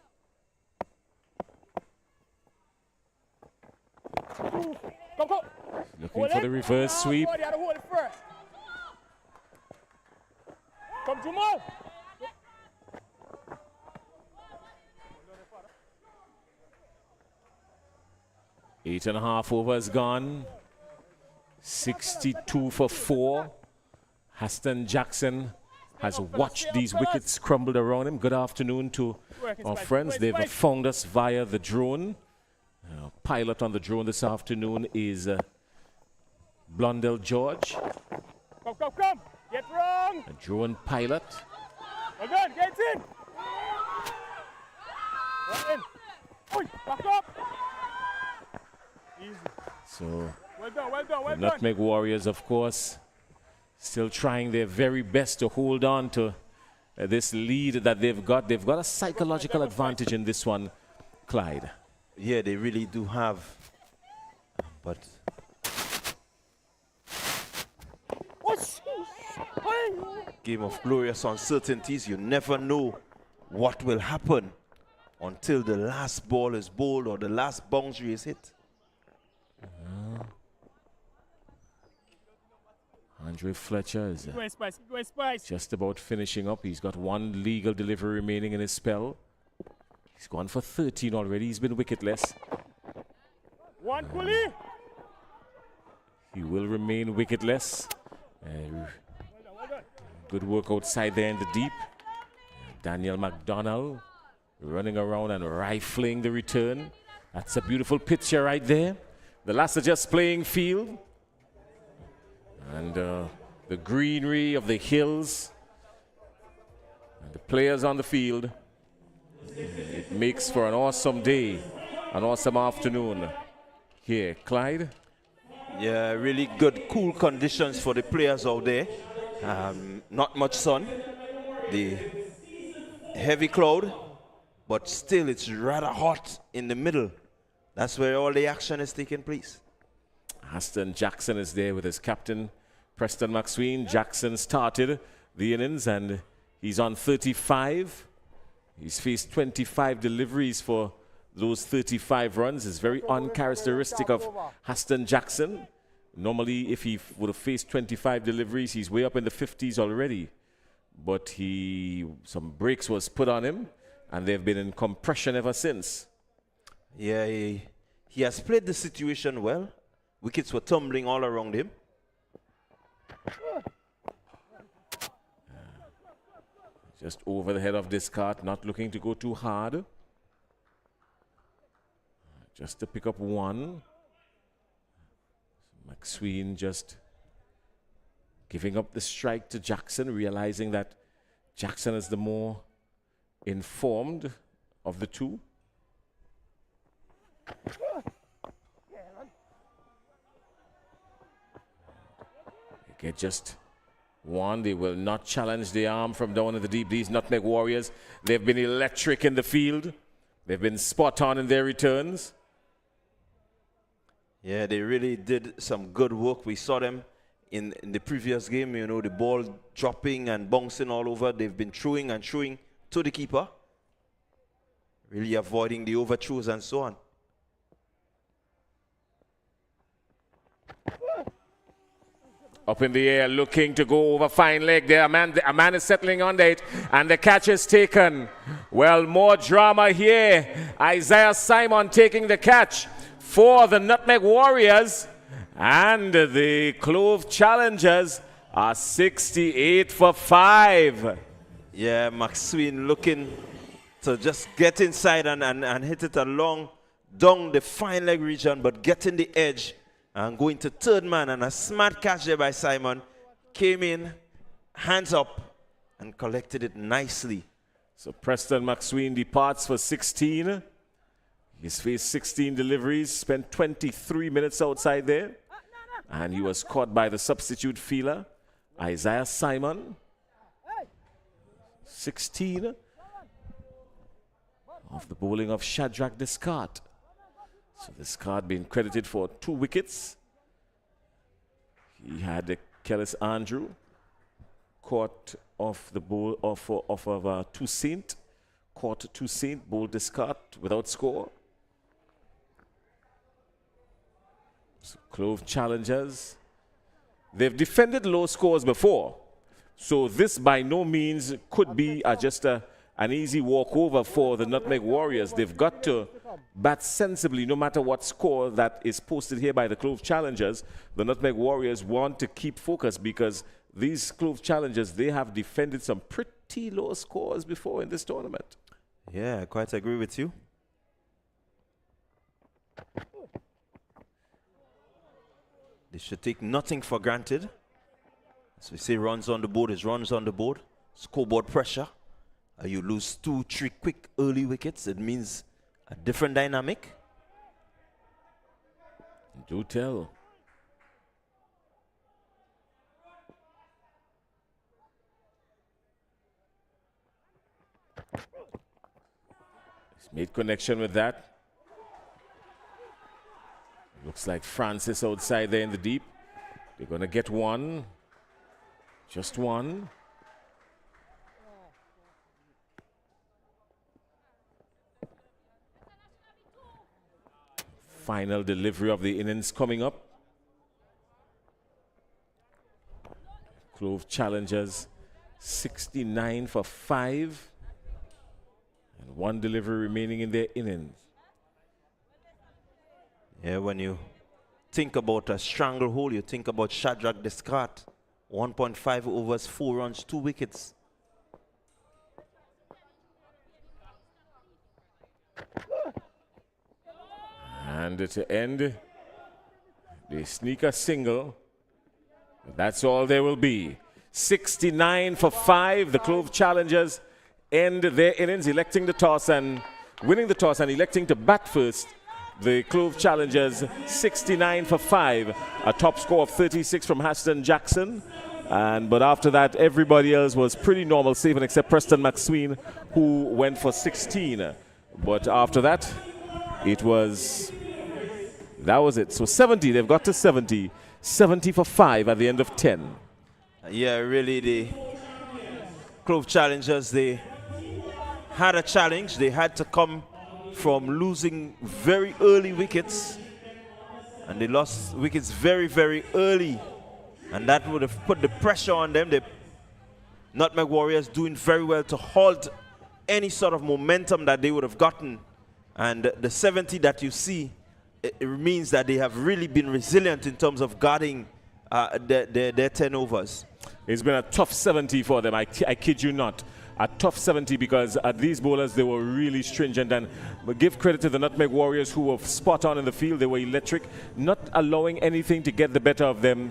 Come. Looking for the reverse sweep. Buddy, hold it first. Come, Jamal. 8.5 overs gone. 62 for 4. Haston Jackson has watched these wickets crumble around him. Good afternoon to our friends. They've found us via the drone. Pilot on the drone this afternoon is Blondell George. Come. Get wrong. A drone pilot. Well done. Get in. Well in. Oi, back up. Easy. So, Well done. the Nutmeg Warriors, of course, still trying their very best to hold on to this lead that they've got. They've got a psychological advantage in this one, Clyde. Yeah, they really do have. But game of glorious uncertainties. You never know what will happen until the last ball is bowled or the last boundary is hit. Andre Fletcher is Go ahead, Spice. just about finishing up. He's got 1 legal delivery remaining in his spell. He's gone for 13 already. He's been wicketless. 1 Kuli. He will remain wicketless. Well done. Good work outside there in the deep. Daniel McDonald running around and rifling the return. That's a beautiful picture right there. The last are just playing field. And the greenery of the hills. And the players on the field. It makes for an awesome day, an awesome afternoon here. Clyde? Yeah, really good, cool conditions for the players out there. Not much sun. The heavy cloud, but still it's rather hot in the middle. That's where all the action is taking place. Haston Jackson is there with his captain, Preston McSween. Jackson started the innings and he's on 35. He's faced 25 deliveries for those 35 runs is very uncharacteristic of Haston Jackson. Normally, if he would have faced 25 deliveries, he's way up in the 50s already. But some brakes was put on him, and they've been in compression ever since. Yeah, he has played the situation well. Wickets were tumbling all around him. Just over the head of discard, not looking to go too hard. Just to pick up one. McSween just giving up the strike to Jackson, realizing that Jackson is the more informed of the two. They get just one. They will not challenge the arm from down in the deep. These Nutmeg Warriors, they've been electric in the field. They've been spot on in their returns. Yeah, they really did some good work. We saw them in the previous game, you know, the ball dropping and bouncing all over. They've been throwing and throwing to the keeper, really avoiding the overthrows and so on. Up in the air, looking to go over fine leg there. A man is settling under it, and the catch is taken. Well, more drama here. Isaiah Simon taking the catch for the Nutmeg Warriors, and the Clove challengers are 68 for 5. Yeah, McSween looking to just get inside and hit it along down the fine leg region, but getting the edge and going to third man, and a smart catch there by Simon. Came in, hands up, and collected it nicely. So Preston McSween departs for 16. He's faced 16 deliveries, spent 23 minutes outside there. And he was caught by the substitute fielder, Isaiah Simon. 16 of the bowling of Shadrach Descartes. So Descartes being credited for 2 wickets. He had Kellis Andrew caught off the bowl of Toussaint. Caught Toussaint, bowled Descartes without score. So Clove challengers. They've defended low scores before. So this by no means could be just an easy walkover for the Nutmeg Warriors. They've got to bat sensibly no matter what score that is posted here by the Clove challengers. The Nutmeg Warriors want to keep focus because these Clove challengers, they have defended some pretty low scores before in this tournament. Yeah, I quite agree with you. They should take nothing for granted. As we say, runs on the board is runs on the board. Scoreboard pressure. You lose 2-3 quick early wickets. It means a different dynamic. Do tell. He's made connection with that. Looks like Francis outside there in the deep. They're going to get one. Just one. Final delivery of the innings coming up. Clove challengers 69 for 5. And 1 delivery remaining in their innings. Yeah, when you think about a stranglehold, you think about Shadrach Descartes. 1.5 overs, 4 runs, 2 wickets. And to end, they sneak a single. That's all there will be. 69 for 5. The Clove challengers end their innings, electing the toss and winning the toss and electing to bat first. The Clove challengers 69 for 5. A top score of 36 from Haston Jackson. But after that, everybody else was pretty normal, save and except Preston McSween, who went for 16. But after that, that was it. So 70, they've got to 70. 70 for 5 at the end of 10. Yeah, really, the Clove challengers, they had a challenge. They had to come from losing very early wickets. And they lost wickets very, very early. And that would have put the pressure on them. The Nutmeg Warriors doing very well to halt any sort of momentum that they would have gotten. And the 70 that you see, it means that they have really been resilient in terms of guarding their 10 overs. It's been a tough 70 for them, I kid you not. A tough 70 because these bowlers, they were really stringent. And give credit to the Nutmeg Warriors who were spot on in the field. They were electric, not allowing anything to get the better of them.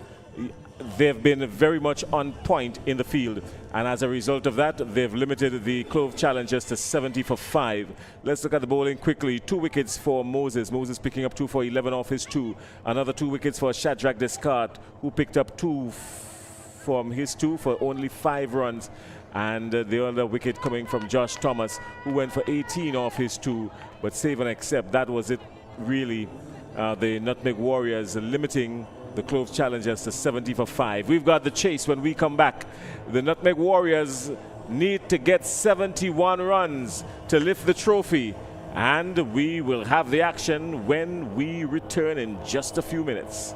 They've been very much on point in the field. And as a result of that, they've limited the Clove challengers to 70 for 5. Let's look at the bowling quickly. 2 wickets for Moses. Moses picking up 2 for 11 off his 2. Another 2 wickets for Shadrach Descartes, who picked up 2 from his 2 for only 5 runs. And the other wicket coming from Josh Thomas, who went for 18 off his 2. But save and accept, that was it really. The Nutmeg Warriors limiting the Clove challengers to 70 for 5. We've got the chase when we come back. The Nutmeg Warriors need to get 71 runs to lift the trophy. And we will have the action when we return in just a few minutes.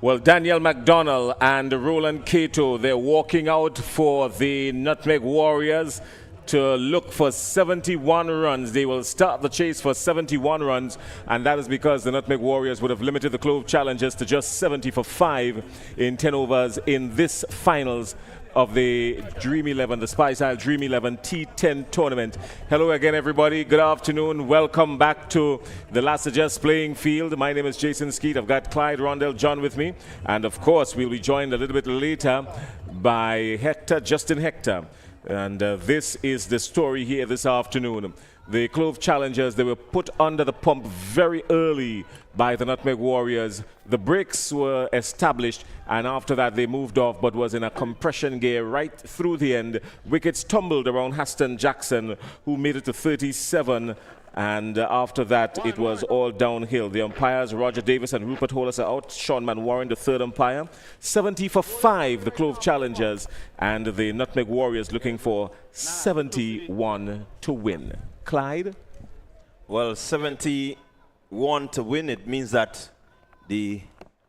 Well, Daniel McDonald and Roland Cato, they're walking out for the Nutmeg Warriors to look for 71 runs. They will start the chase for 71 runs, and that is because the Nutmeg Warriors would have limited the Clove Challengers to just 70 for 5 in 10 overs in this finals of the Dream 11, the Spice Isle Dream 11 T10 tournament. Hello again, everybody. Good afternoon. Welcome back to the Last Just Playing Field. My name is Jason Skeet. I've got Clyde, Rondell, John with me. And of course, we'll be joined a little bit later by Justin Hector. And this is the story here this afternoon. The Clove Challengers, they were put under the pump very early by the Nutmeg Warriors. The brakes were established, and after that they moved off, but was in a compression gear right through the end. Wickets tumbled around Haston Jackson, who made it to 37. And after that, it was all downhill. The umpires, Roger Davis and Rupert Hollis, are out. Sean Manwaring, the third umpire. 70 for 5, the Clove Challengers. And the Nutmeg Warriors looking for 71 to win. Clyde? Well, 71 to win, it means that the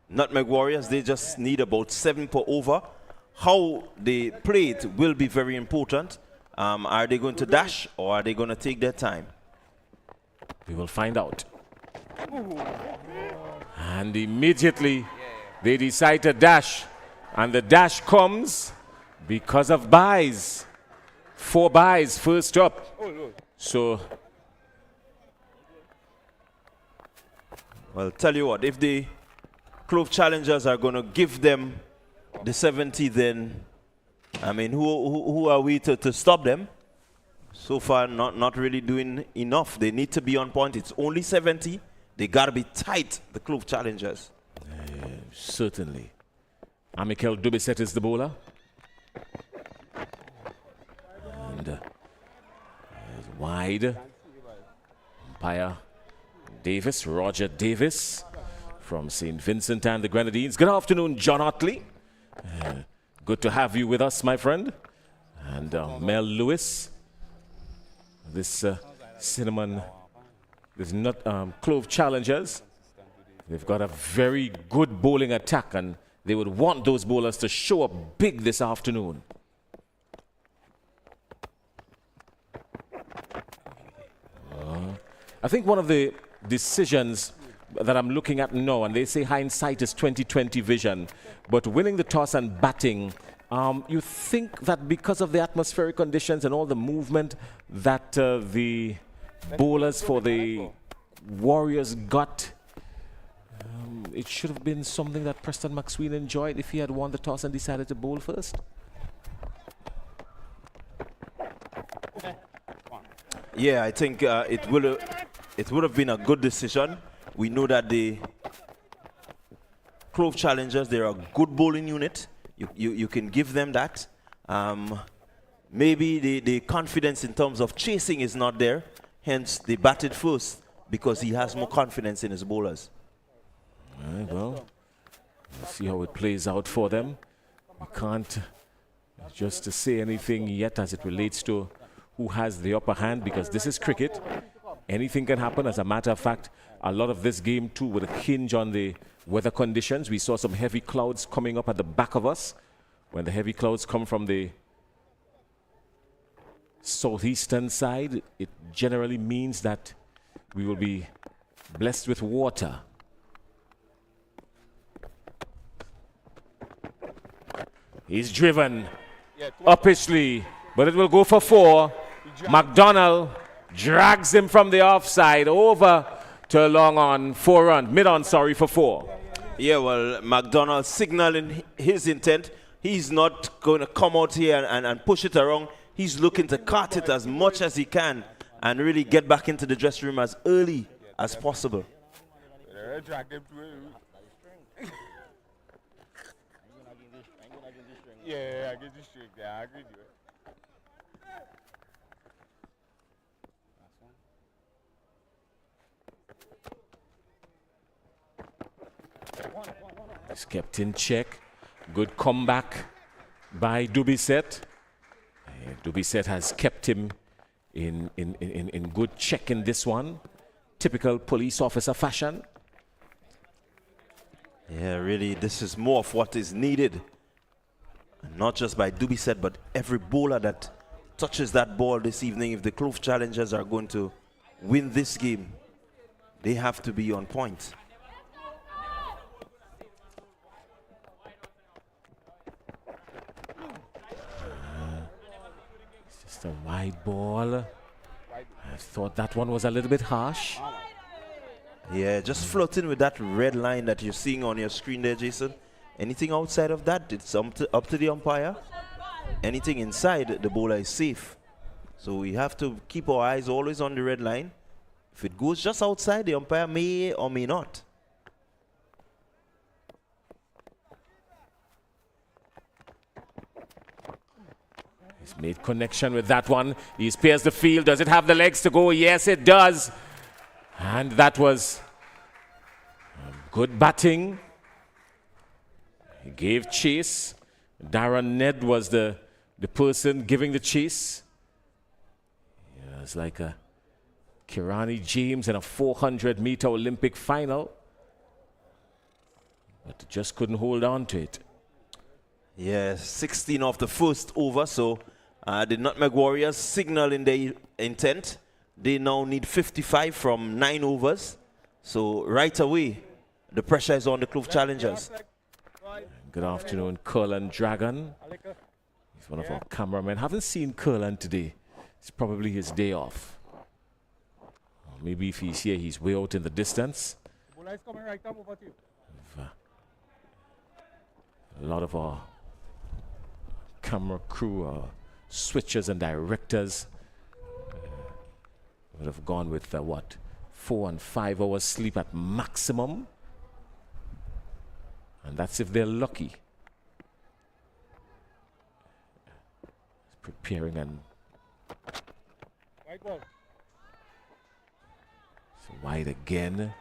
Nutmeg Warriors, they just need about 7 per over. How they play it will be very important. Are they going to dash, or are they going to take their time? We will find out. And immediately they decide to dash. And the dash comes because of buys. 4 buys first up. So, well, tell you what, if the Clove Challengers are going to give them the 70, then, I mean, who are we to stop them? So far, not really doing enough. They need to be on point. It's only 70. They got to be tight, the Clove Challengers. Certainly. Amikel Dubisset is the bowler. And wide. Umpire Davis, Roger Davis from St. Vincent and the Grenadines. Good afternoon, John Otley. Good to have you with us, my friend. And Mel Lewis. This Cinnamon, this Clove Challengers, they've got a very good bowling attack, and they would want those bowlers to show up big this afternoon. I think one of the decisions that I'm looking at now, and they say hindsight is 20/20 vision, but winning the toss and batting, you think that because of the atmospheric conditions and all the movement that the bowlers for the Warriors got, it should have been something that Preston McSween enjoyed if he had won the toss and decided to bowl first? Yeah, I think it would have been a good decision. We know that the Clove Challengers, they're a good bowling unit. You can give them that. Maybe the confidence in terms of chasing is not there. Hence, they batted first because he has more confidence in his bowlers. All right, well, we'll see how it plays out for them. We can't just to say anything yet as it relates to who has the upper hand, because this is cricket. Anything can happen. As a matter of fact, a lot of this game too would hinge on the weather conditions. We saw some heavy clouds coming up at the back of us. When the heavy clouds come from the southeastern side, it generally means that we will be blessed with water. He's driven uppishly, but it will go for 4. McDonald drags him from the offside over to long on, 4 run, mid on, sorry, for 4. Yeah, well, McDonald signaling his intent. He's not going to come out here and push it around. He's looking to cut it as much as he can and really get back into the dressing room as early as possible. Yeah, I get this trick there. I agree with you. He's kept in check. Good comeback by Dubisset. Dubisset has kept him in good check in this one. Typical police officer fashion. Yeah, really, this is more of what is needed. And not just by Dubiset, but every bowler that touches that ball this evening. If the Clove Challengers are going to win this game, they have to be on point. It's just a wide ball. I thought that one was a little bit harsh. Yeah, just floating with that red line that you're seeing on your screen there, Jason. Anything outside of that, it's up to the umpire. Anything inside, the bowler is safe. So we have to keep our eyes always on the red line. If it goes just outside, the umpire may or may not. He's made connection with that one. He spears the field. Does it have the legs to go? Yes, it does. And that was good batting. He gave chase. Darren Ned was the person giving the chase. It was like a Kirani James in a 400-meter Olympic final. But just couldn't hold on to it. Yeah, 16 off the first over, so the Nutmeg Warriors signal in their intent. They now need 55 from 9 overs. So right away, the pressure is on the Clove Challengers. Good afternoon, Curlan Dragon. He's one of our cameramen. Haven't seen Curlan today. It's probably his day off. Or maybe if he's here, he's way out in the distance. A lot of our camera crew, switchers and directors would have gone with 4 and 5 hours sleep at maximum, and that's if they're lucky. Preparing and so wide again.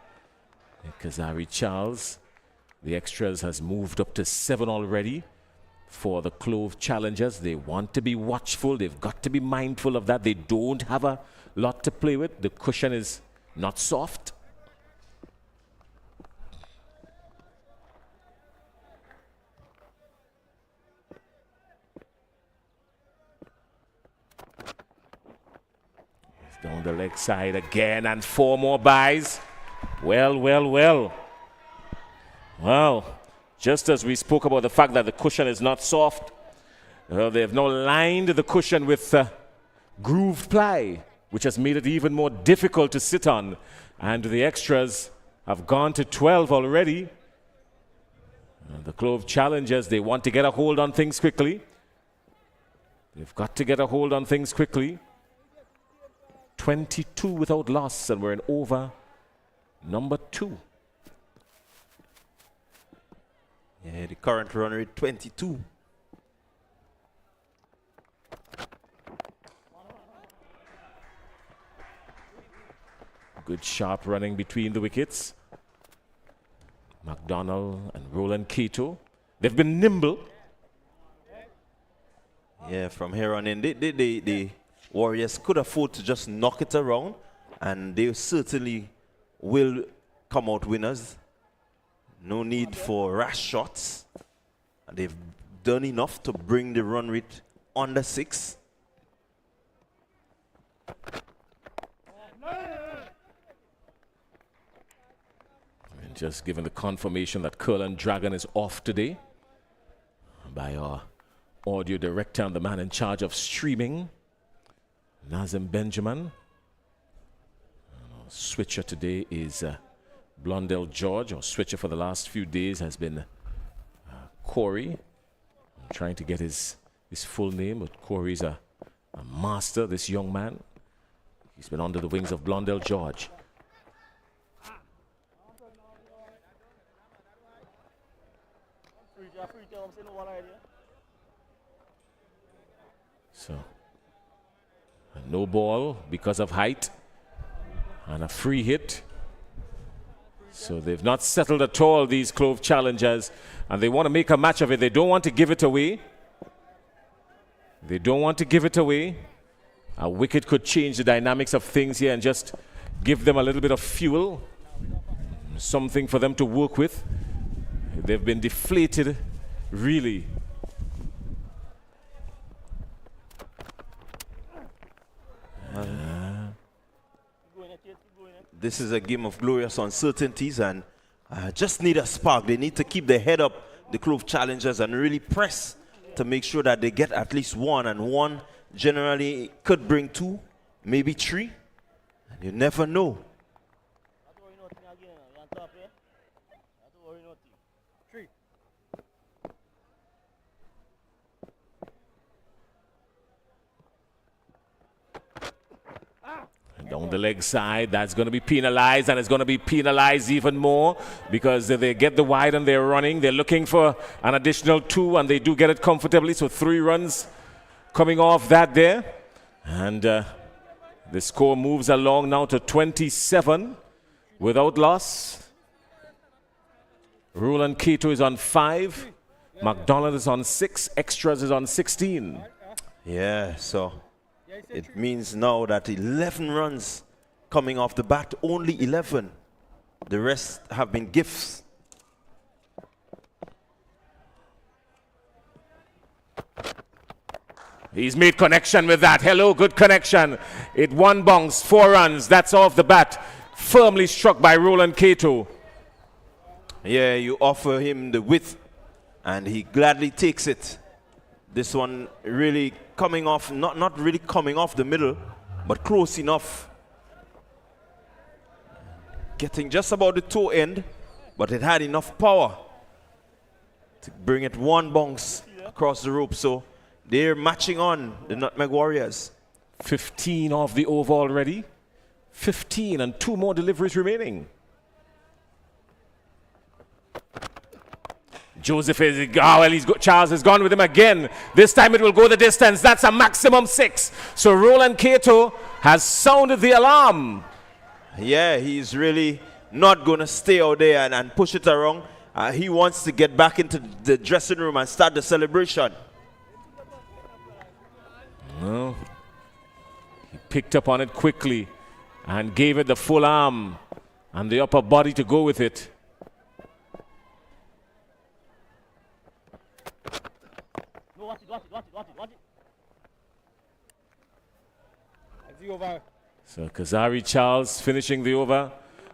Kazari Charles. The extras has moved up to 7 already for the Clove Challengers. They want to be watchful. They've got to be mindful of that. They don't have a lot to play with. The cushion is not soft. He's down the leg side again, and 4 more buys. Well, well, well. Well, just as we spoke about the fact that the cushion is not soft, they have now lined the cushion with grooved ply, which has made it even more difficult to sit on. And the extras have gone to 12 already. The Clove Challengers, they want to get a hold on things quickly. They've got to get a hold on things quickly. 22 without loss, and we're in over number 2. Yeah, the current run rate 22. Good sharp running between the wickets. McDonald and Roland Cato. They've been nimble. Yeah, from here on in, the Warriors could afford to just knock it around, and they certainly will come out winners. No need for rash shots. They've done enough to bring the run rate under 6. And just given the confirmation that Curlan Dragon is off today by our audio director and the man in charge of streaming, Nazim Benjamin. Switcher today is Blondell George. Our switcher for the last few days has been Corey. I'm trying to get his full name, but Corey's a master, this young man. He's been under the wings of Blondell George. So, a no ball because of height and a free hit. So they've not settled at all, these Clove Challengers, and they want to make a match of it. They don't want to give it away. They don't want to give it away. A wicket could change the dynamics of things here and just give them a little bit of fuel, something for them to work with. They've been deflated, really. This is a game of glorious uncertainties, and just need a spark. They need to keep their head up, the Clove challengers, and really press to make sure that they get at least one, and one generally could bring two, maybe three. And you never know. Down the leg side, that's going to be penalized, and it's going to be penalized even more because they get the wide and they're running. They're looking for an additional 2, and they do get it comfortably. So 3 runs coming off that there. And the score moves along now to 27 without loss. Roland Cato is on 5. McDonald is on 6. Extras is on 16. Yeah, so it means now that 11 runs coming off the bat, only 11. The rest have been gifts. He's made connection with that. Hello, good connection. It 1 bounce, 4 runs. That's off the bat. Firmly struck by Roland Cato. Yeah, you offer him the width, and he gladly takes it. This one really coming off, not really coming off the middle, but close enough. Getting just about the toe end, but it had enough power to bring it 1 bounce across the rope. So they're matching on, the Nutmeg Warriors. 15 off the over already. 15 and 2 more deliveries remaining. Joseph is, Charles has gone with him again. This time it will go the distance. That's a maximum 6. So Roland Cato has sounded the alarm. Yeah, he's really not going to stay out there and push it around. He wants to get back into the dressing room and start the celebration. Well, he picked up on it quickly and gave it the full arm and the upper body to go with it. So Kazari Charles finishing the over,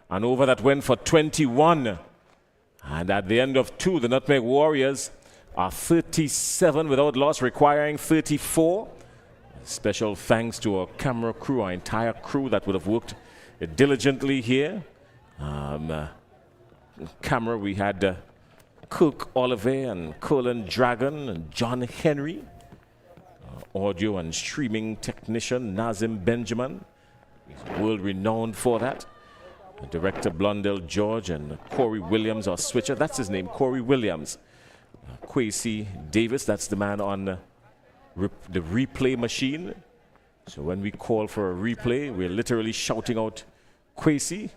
an over that went for 21. And at the end of 2, the Nutmeg Warriors are 37 without loss, requiring 34. Special thanks to our camera crew, our entire crew that would have worked diligently here. Camera, we had Cook Oliver and Colin Dragon and John Henry. Audio and streaming technician Nazim Benjamin. He's world renowned for that. Director Blundell George and Corey Williams, our switcher. That's his name, Corey Williams. Quasi Davis, that's the man on the replay machine. So when we call for a replay, we're literally shouting out Quasi.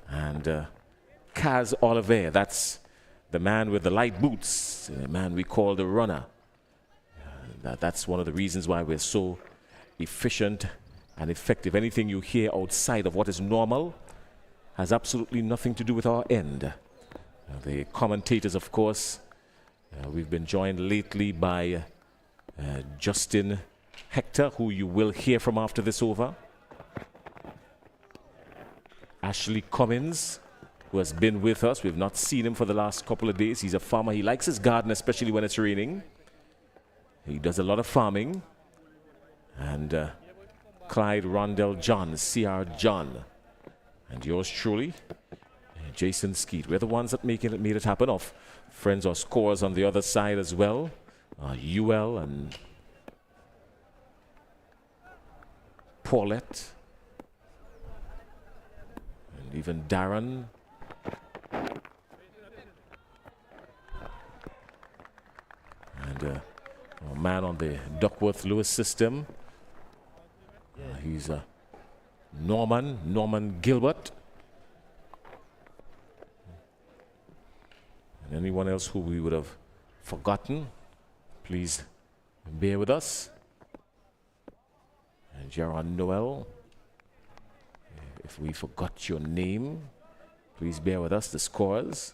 And Kaz Oliver, that's the man with the light boots, the man we call the runner. That's one of the reasons why we're so efficient and effective. Anything you hear outside of what is normal has absolutely nothing to do with our end. The commentators, of course, we've been joined lately by Justin Hector, who you will hear from after this over. Ashley Cummins, who has been with us. We've not seen him for the last couple of days. He's a farmer. He likes his garden, especially when it's raining. He does a lot of farming. And Clyde Rondell John, C.R. John. And yours truly, Jason Skeet. We're the ones that made it happen. Of friends or scores on the other side as well. UL and Paulette. And even Darren. And a man on the Duckworth-Lewis system. He's Norman Gilbert. And anyone else who we would have forgotten, please bear with us. And Jaron Noel, if we forgot your name, Please bear with us, the scores.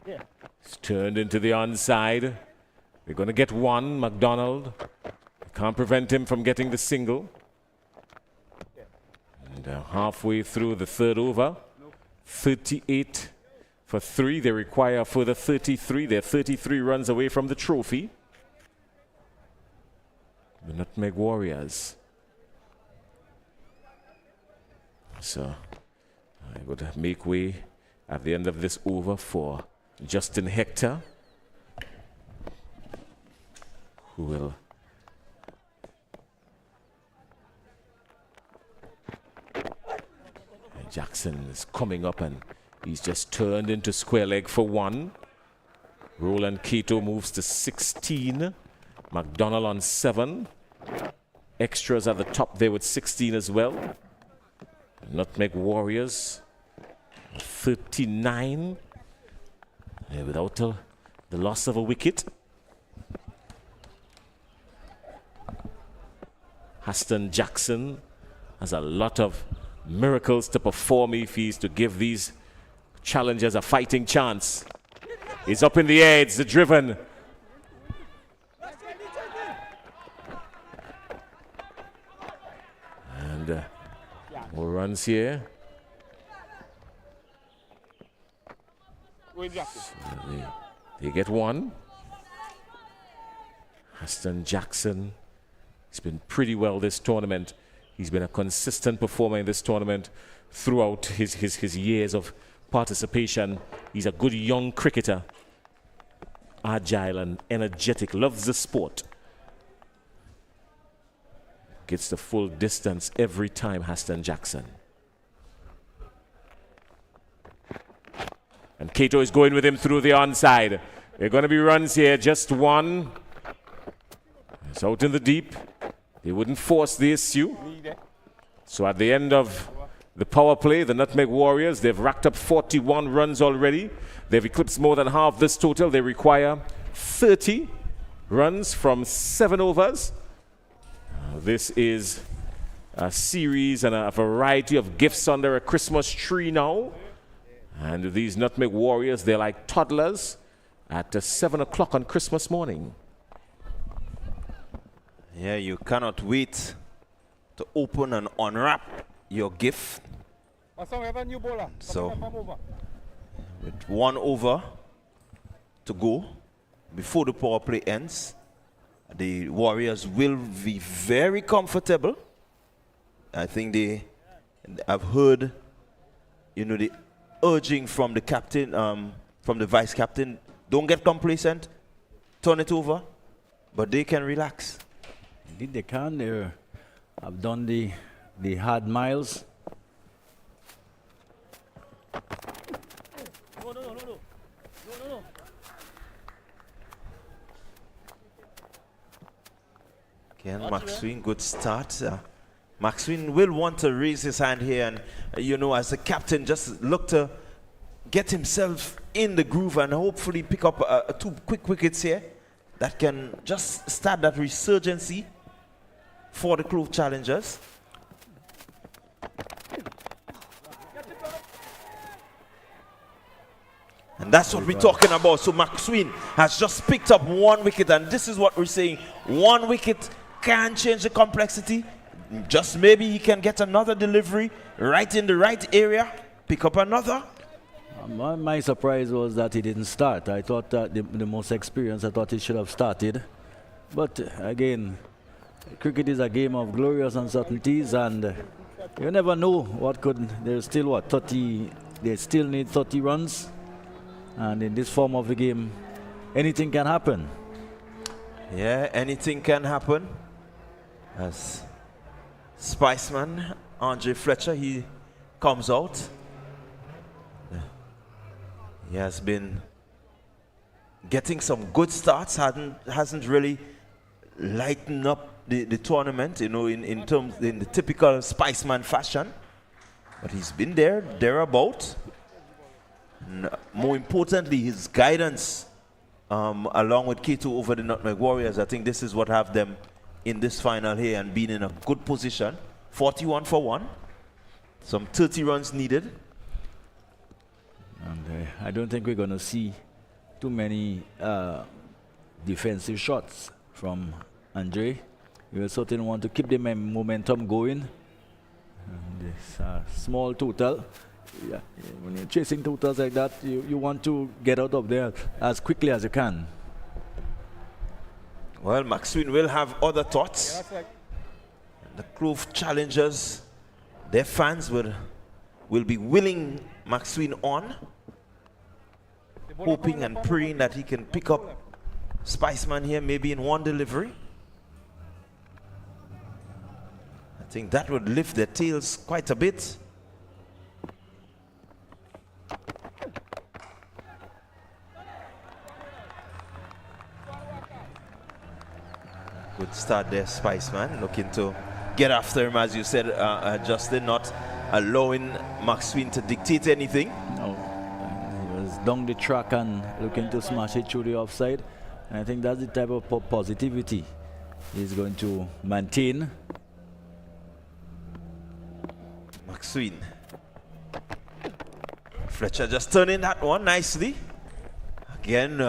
Yeah. It's turned into the onside. They're going to get one, McDonald. Can't prevent him from getting the single. And halfway through the third over, 38 for 3. They require a further 33. They're 33 runs away from the trophy. The Nutmeg Warriors. So I'm going to make way at the end of this over for Justin Hector, who will Jackson is coming up and he's just turned into square leg for 1. Roland Cato moves to 16. McDonald on 7. Extras at the top there with 16 as well. Nutmeg Warriors 39. Without the loss of a wicket. Haston Jackson has a lot of miracles to perform if he's to give these challengers a fighting chance. He's up in the air, it's the driven. And more runs here. So they get one. Haston Jackson, he's been pretty well this tournament. He's been a consistent performer in this tournament throughout his years of participation. He's a good young cricketer. Agile and energetic, loves the sport. Gets the full distance every time, Haston Jackson. And Cato is going with him through the onside. There are going to be runs here, just one. It's out in the deep. They wouldn't force the issue. So at the end of the power play, the Nutmeg Warriors, they've racked up 41 runs already. They've eclipsed more than half this total. They require 30 runs from 7 overs. This is a series and a variety of gifts under a Christmas tree now. And these Nutmeg Warriors, they're like toddlers at 7 o'clock on Christmas morning. Yeah, you cannot wait to open and unwrap your gift. So, with 1 over to go before the power play ends, the Warriors will be very comfortable. I think I've heard, the urging from the captain, from the vice captain, don't get complacent, turn it over, but they can relax. Indeed they can. They have done the hard miles. No. Again, Maxwin, good start. Maxwin will want to raise his hand here and, as the captain, just look to get himself in the groove and hopefully pick up 2 quick wickets here that can just start that resurgency for the Clove challengers. And that's what we're talking about. So Maxwin has just picked up 1 wicket, and this is what we're saying. 1 wicket can change the complexity. Just maybe he can get another delivery right in the right area, pick up another. My surprise was that he didn't start. I thought that the most experienced, I thought he should have started. But again, cricket is a game of glorious uncertainties, and you never know what could. There's still 30. They still need 30 runs, and in this form of the game, anything can happen. Yeah, anything can happen. As Spiceman Andre Fletcher, he comes out. He has been getting some good starts. Hasn't really lightened up the tournament, in the typical Spiceman fashion. But he's been thereabout. And more importantly, his guidance, along with Cato over the Nutmeg Warriors, I think this is what have them in this final here and being in a good position. 41 for 1. Some 30 runs needed. And I don't think we're going to see too many defensive shots from Andre. We will certainly want to keep the momentum going. And this small total. Yeah, when you're chasing totals like that, you want to get out of there as quickly as you can. Well, Maxwin will have other thoughts. The Clove challengers, their fans will be willing Maxwin on, hoping and praying that he can pick up Spiceman here, maybe in one delivery. I think that would lift their tails quite a bit. Good start there, Spiceman, looking to get after him, as you said, Justin, not allowing Maxwin to dictate anything. No, he was down the track and looking to smash it through the offside. And I think that's the type of positivity he's going to maintain. Maxwin. Fletcher just turning that one nicely. Again,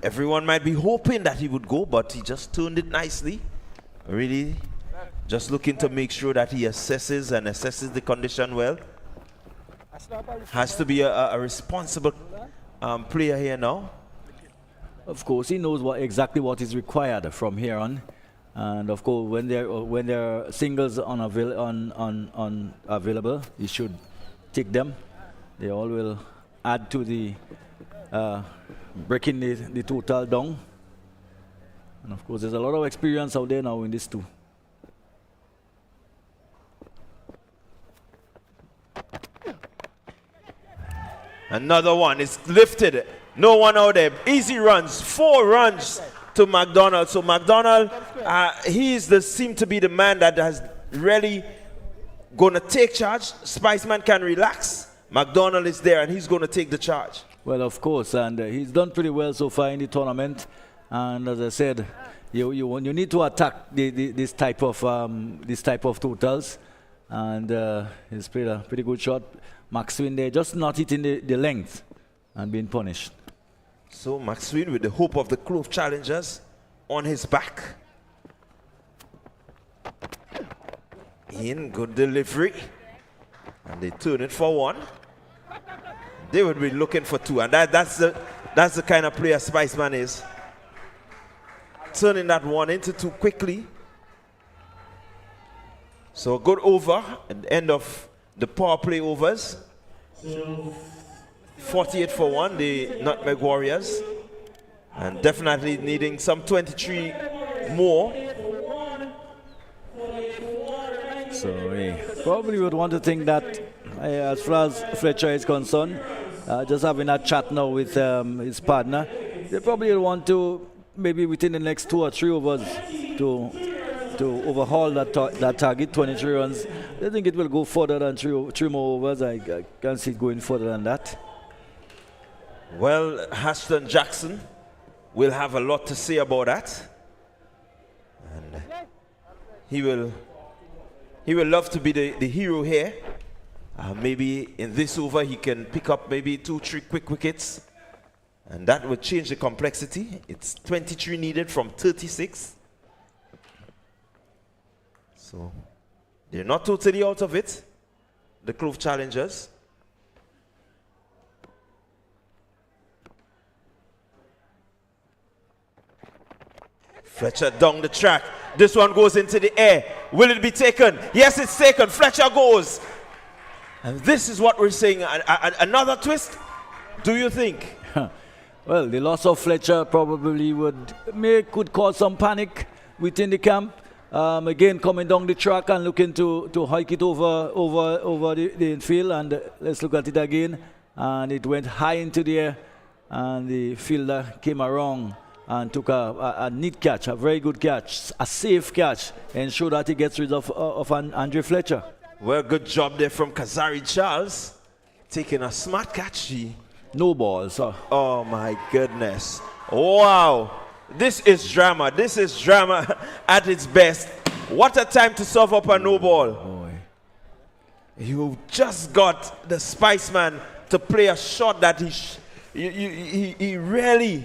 everyone might be hoping that he would go, but he just turned it nicely. Really just looking to make sure that he assesses the condition well. Has to be a responsible player here now. Of course, he knows exactly what is required from here on. And of course, when there are singles available, he should take them. They all will add to the breaking the total down. And of course, there's a lot of experience out there now in this too. Another one is lifted. No one out there. Easy runs. 4 runs to McDonald. So McDonald, seem to be the man that has really going to take charge. Spiceman can relax. McDonald is there and he's going to take the charge. Well, of course, and he's done pretty well so far in the tournament. And as I said, you need to attack this type of totals. And he's played a pretty good shot. Maxwin there just not hitting the length and being punished. So Maxwin with the hope of the Clove challengers on his back. In, good delivery. And they turn it for 1. They would be looking for 2, and that's the kind of player Spiceman is. Turning that 1 into 2 quickly. So a good over at the end of the power play overs. 48 for 1, the Nutmeg Warriors. And definitely needing some 23 more. So probably would want to think that as far as Fletcher is concerned, just having a chat now with his partner, they probably will want to, maybe within the next 2 or 3 overs, to overhaul that target, 23 runs. I think it will go further than 3 more overs. I can't see it going further than that. Well, Ashton Jackson will have a lot to say about that. And he will love to be the hero here. Maybe in this over he can pick up maybe 2-3 quick wickets. And that would change the complexity. It's 23 needed from 36. So they're not totally out of it, the Clove challengers. Fletcher down the track. This one goes into the air. Will it be taken? Yes, it's taken. Fletcher goes. And this is what we're saying. Another twist, do you think? Well, the loss of Fletcher probably could cause some panic within the camp. Again, coming down the track and looking to hike it over the infield. And let's look at it again. And it went high into the air. And the fielder came around and took a neat catch, a very good catch, a safe catch, ensure that he gets rid of Andre Fletcher. Well, good job there from Kazari Charles. Taking a smart catch. No ball, sir. Oh, my goodness. Wow. This is drama. This is drama at its best. What a time to serve up a no ball. Boy. You just got the Spice Man to play a shot that he really,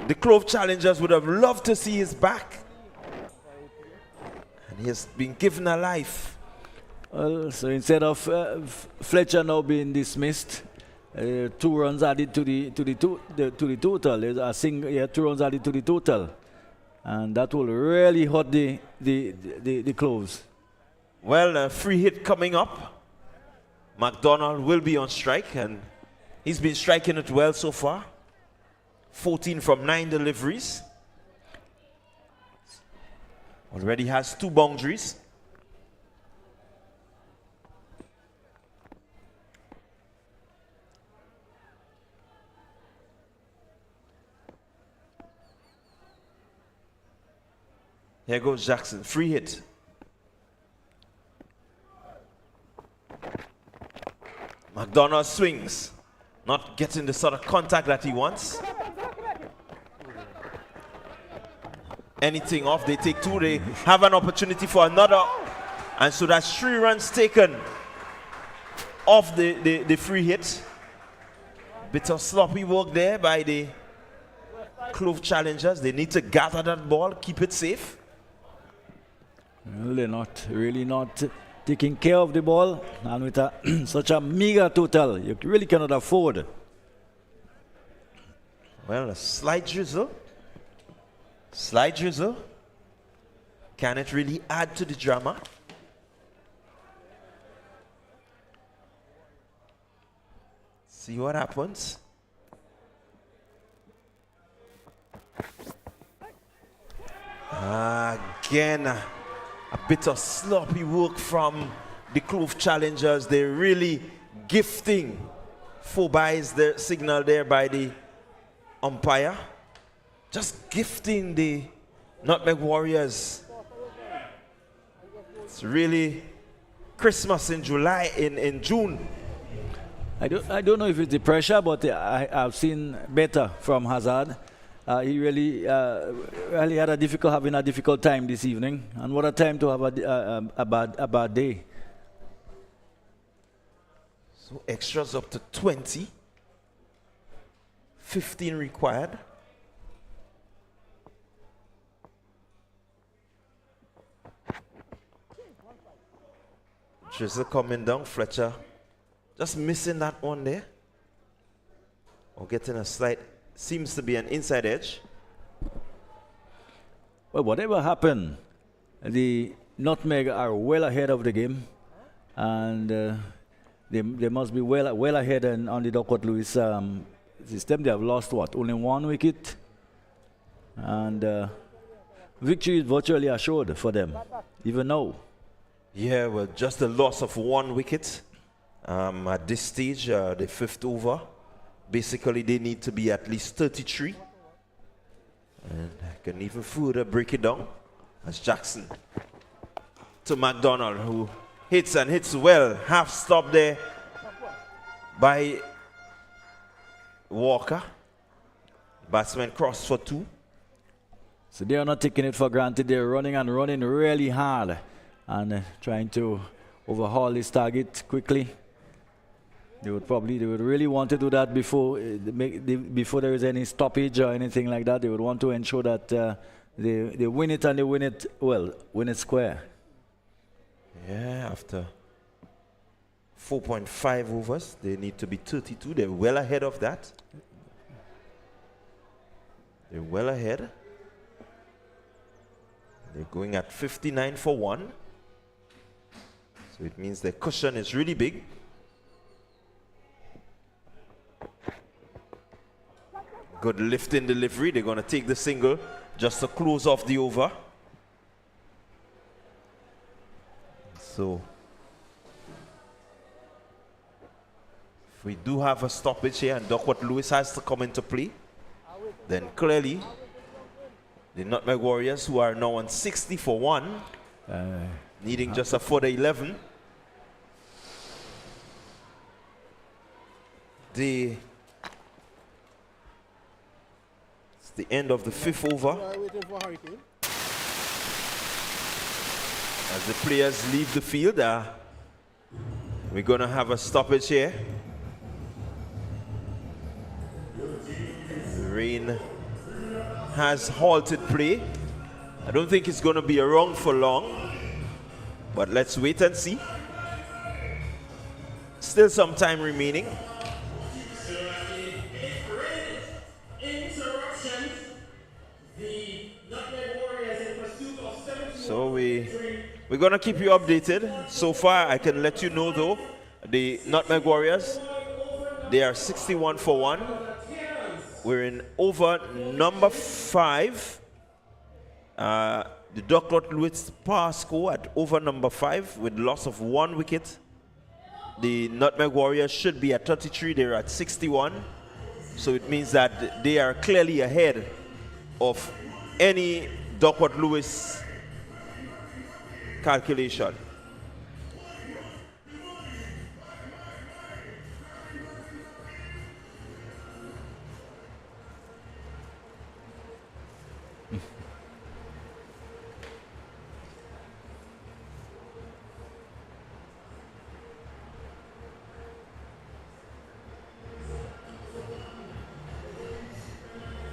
the Clove challengers would have loved to see his back. And he has been given a life. Well, so instead of Fletcher now being dismissed, 2 runs added to the total. There's a single, 2 runs added to the total, and that will really hurt the Cloves. Well, a free hit coming up. McDonald will be on strike, and he's been striking it well so far. 14 from 9 deliveries. Already has 2 boundaries. Here goes Jackson, free hit. McDonald swings, not getting the sort of contact that he wants. Anything off, they take 2, they have an opportunity for another. And so that's 3 runs taken off the free hit. Bit of sloppy work there by the Clove challengers. They need to gather that ball, keep it safe. Well, they're really not taking care of the ball, and with such a meager total, you really cannot afford. Well, a slight drizzle. Slight drizzle. Can it really add to the drama? See what happens. Again, a bit of sloppy work from the Clove challengers. They're really gifting 4 byes, the signal there by the umpire. Just gifting the Nutmeg Warriors. It's really Christmas in July, in June. I don't know if it's the pressure, but I've seen better from Hazard. He really had having a difficult time this evening, and what a time to have a bad day. So extras up to 20, 15 required. Drizzle coming down, Fletcher just missing that one there, or getting a slight. Seems to be an inside edge. Well, whatever happened, the Nutmeg are well ahead of the game, and they must be well ahead on the Duckworth Lewis system. They have lost what? Only 1 wicket, and victory is virtually assured for them, even now. Yeah, well, just the loss of 1 wicket at this stage, the 5th over. Basically, they need to be at least 33. And I can even further break it down as Jackson to McDonald, who hits and hits well. Half stop there by Walker. Batsman cross for 2. So they are not taking it for granted. They're running and running really hard and trying to overhaul this target quickly. They would really want to do that before there is any stoppage or anything like that. They would want to ensure that they win it, and they win it well, win it square. Yeah, after 4.5 overs, they need to be 32. They're well ahead of that. They're well ahead. They're going at 59 for 1. So it means their cushion is really big. Good lift in delivery. They're going to take the single just to close off the over. So if we do have a stoppage here and Duckworth Lewis has to come into play, then clearly the Nutmeg Warriors, who are now on 60 for 1, needing just a further 11. It's the end of the 5th over. As the players leave the field, We're going to have a stoppage here. The rain has halted play. I don't think it's going to be around for long, but let's wait and see. Still some time remaining. So we're going to keep you updated. So far, I can let you know, though, the Nutmeg Warriors, they are 61 for 1. We're in over number 5. The Duckworth Lewis par score at over number 5 with loss of 1 wicket. The Nutmeg Warriors should be at 33. They're at 61. So it means that they are clearly ahead of any Duckworth Lewis calculation.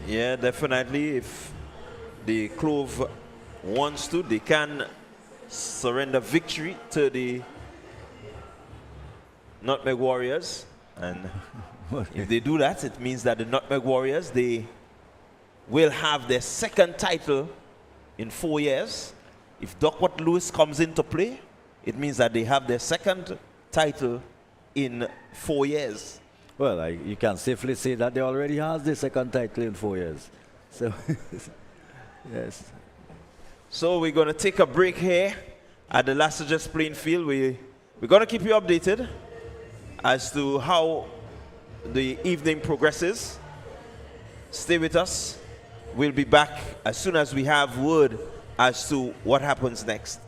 Yeah, definitely. If the Clove wants to, they can surrender victory to the Nutmeg Warriors. And if they do that, it means that the Nutmeg Warriors, they will have their second title in 4 years. If Duckworth Lewis comes into play, it means that they have their second title in 4 years. Well, you can safely say that they already has the second title in 4 years. So, yes. So we're going to take a break here at the Lassages playing field. We're going to keep you updated as to how the evening progresses. Stay with us. We'll be back as soon as we have word as to what happens next.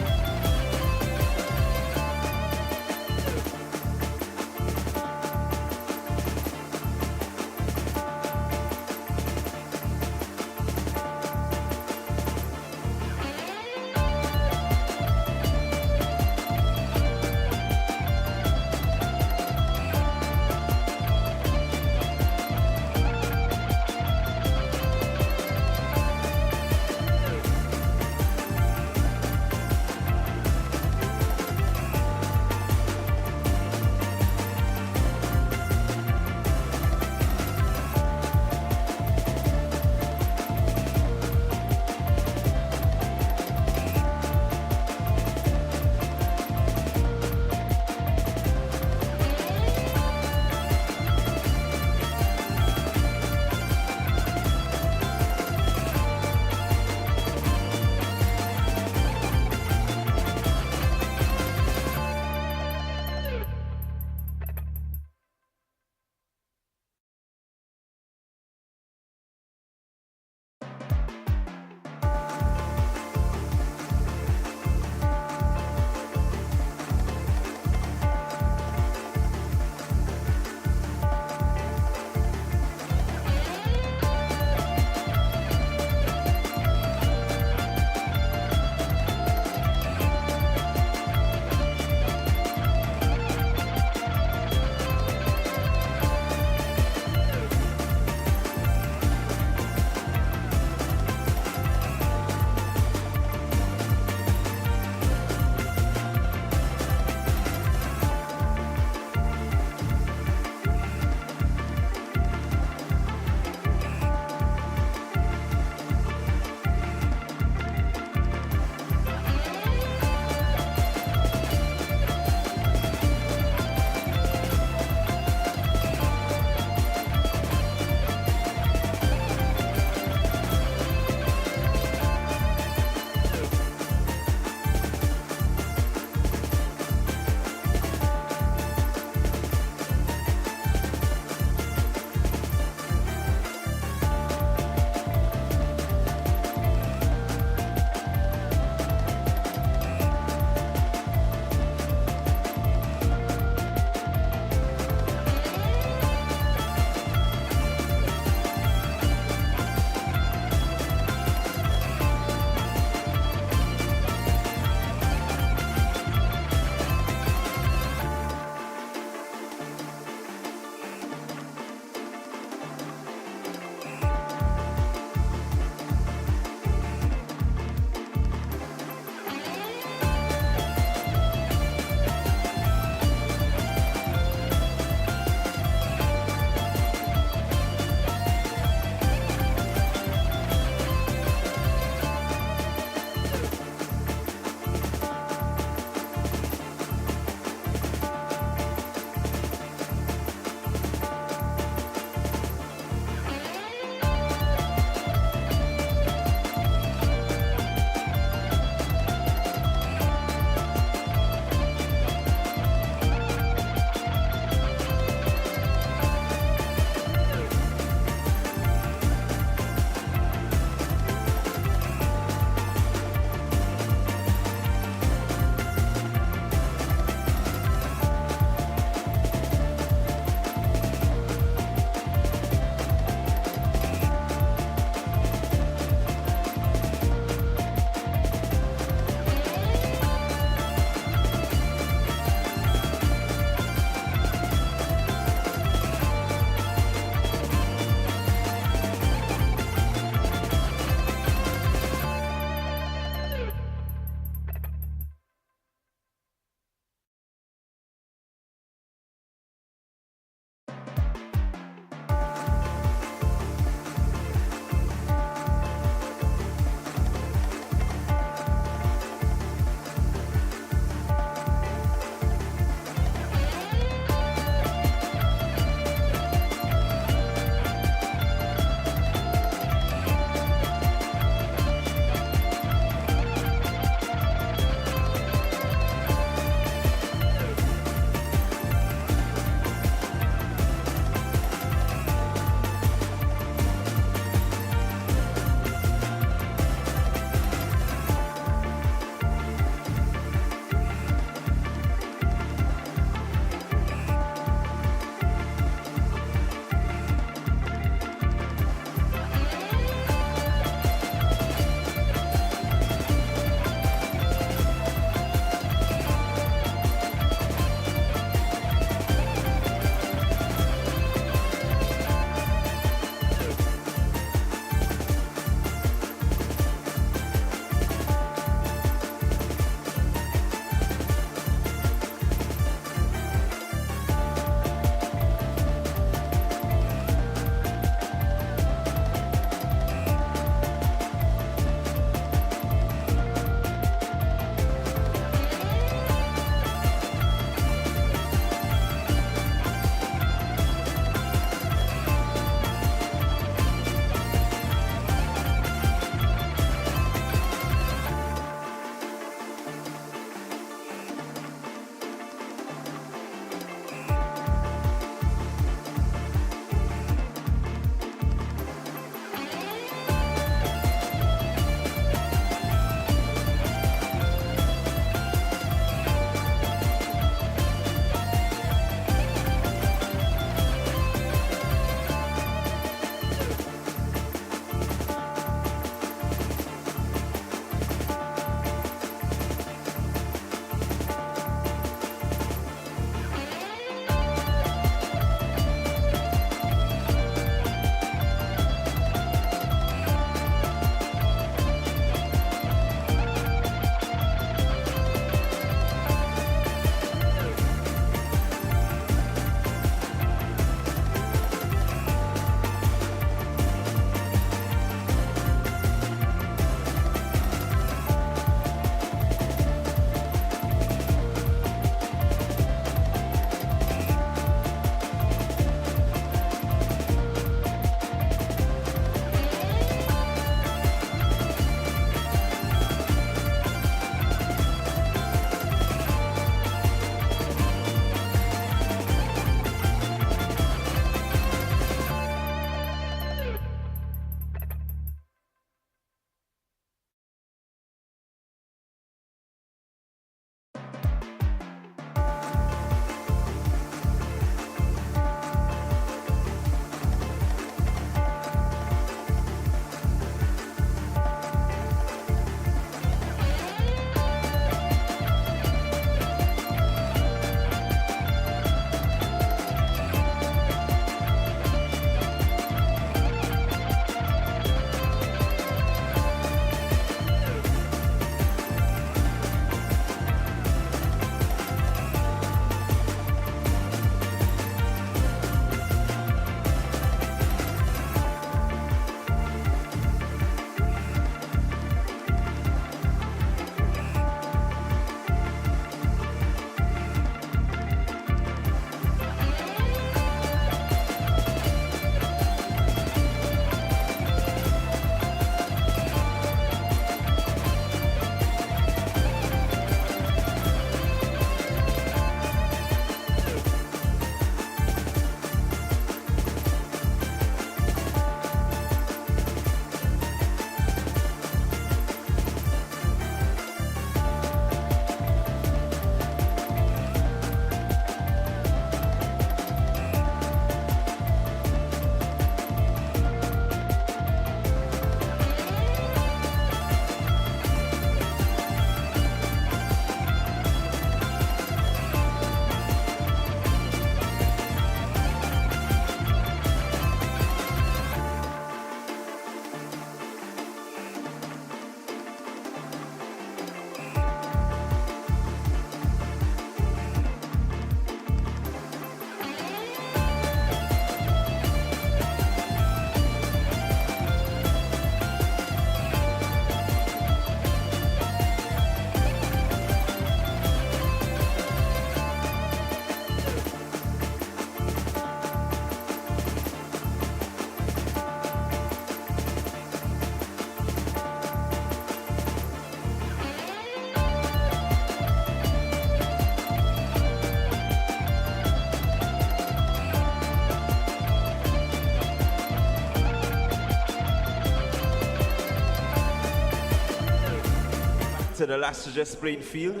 to the last suggest playing field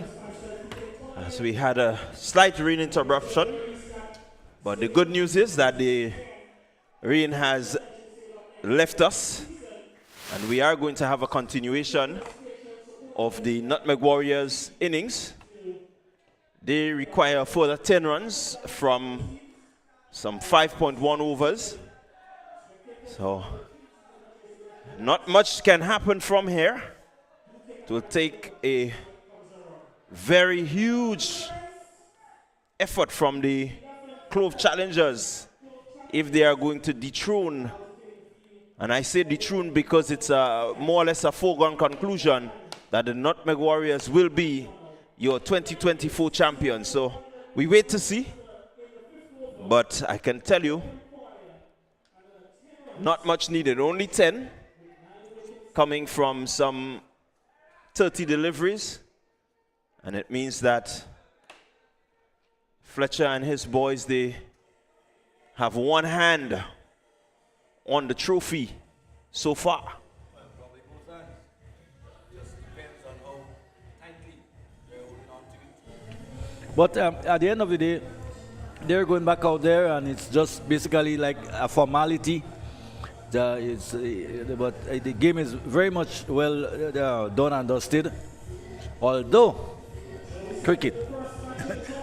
as we had a slight rain interruption. But the good news is that the rain has left us and we are going to have a continuation of the Nutmeg Warriors innings. They require further 10 runs from some 5.1 overs. So not much can happen from here. It will take a very huge effort from the Clove challengers if they are going to dethrone, and I say dethrone because it's more or less a foregone conclusion that the Nutmeg Warriors will be your 2024 champions. So we wait to see, but I can tell you not much needed, only 10 coming from some 30 deliveries, and it means that Fletcher and his boys, they have one hand on the trophy so far. But at the end of the day, they're going back out there, and it's just basically like a formality. But the game is very much well done and dusted. Although cricket,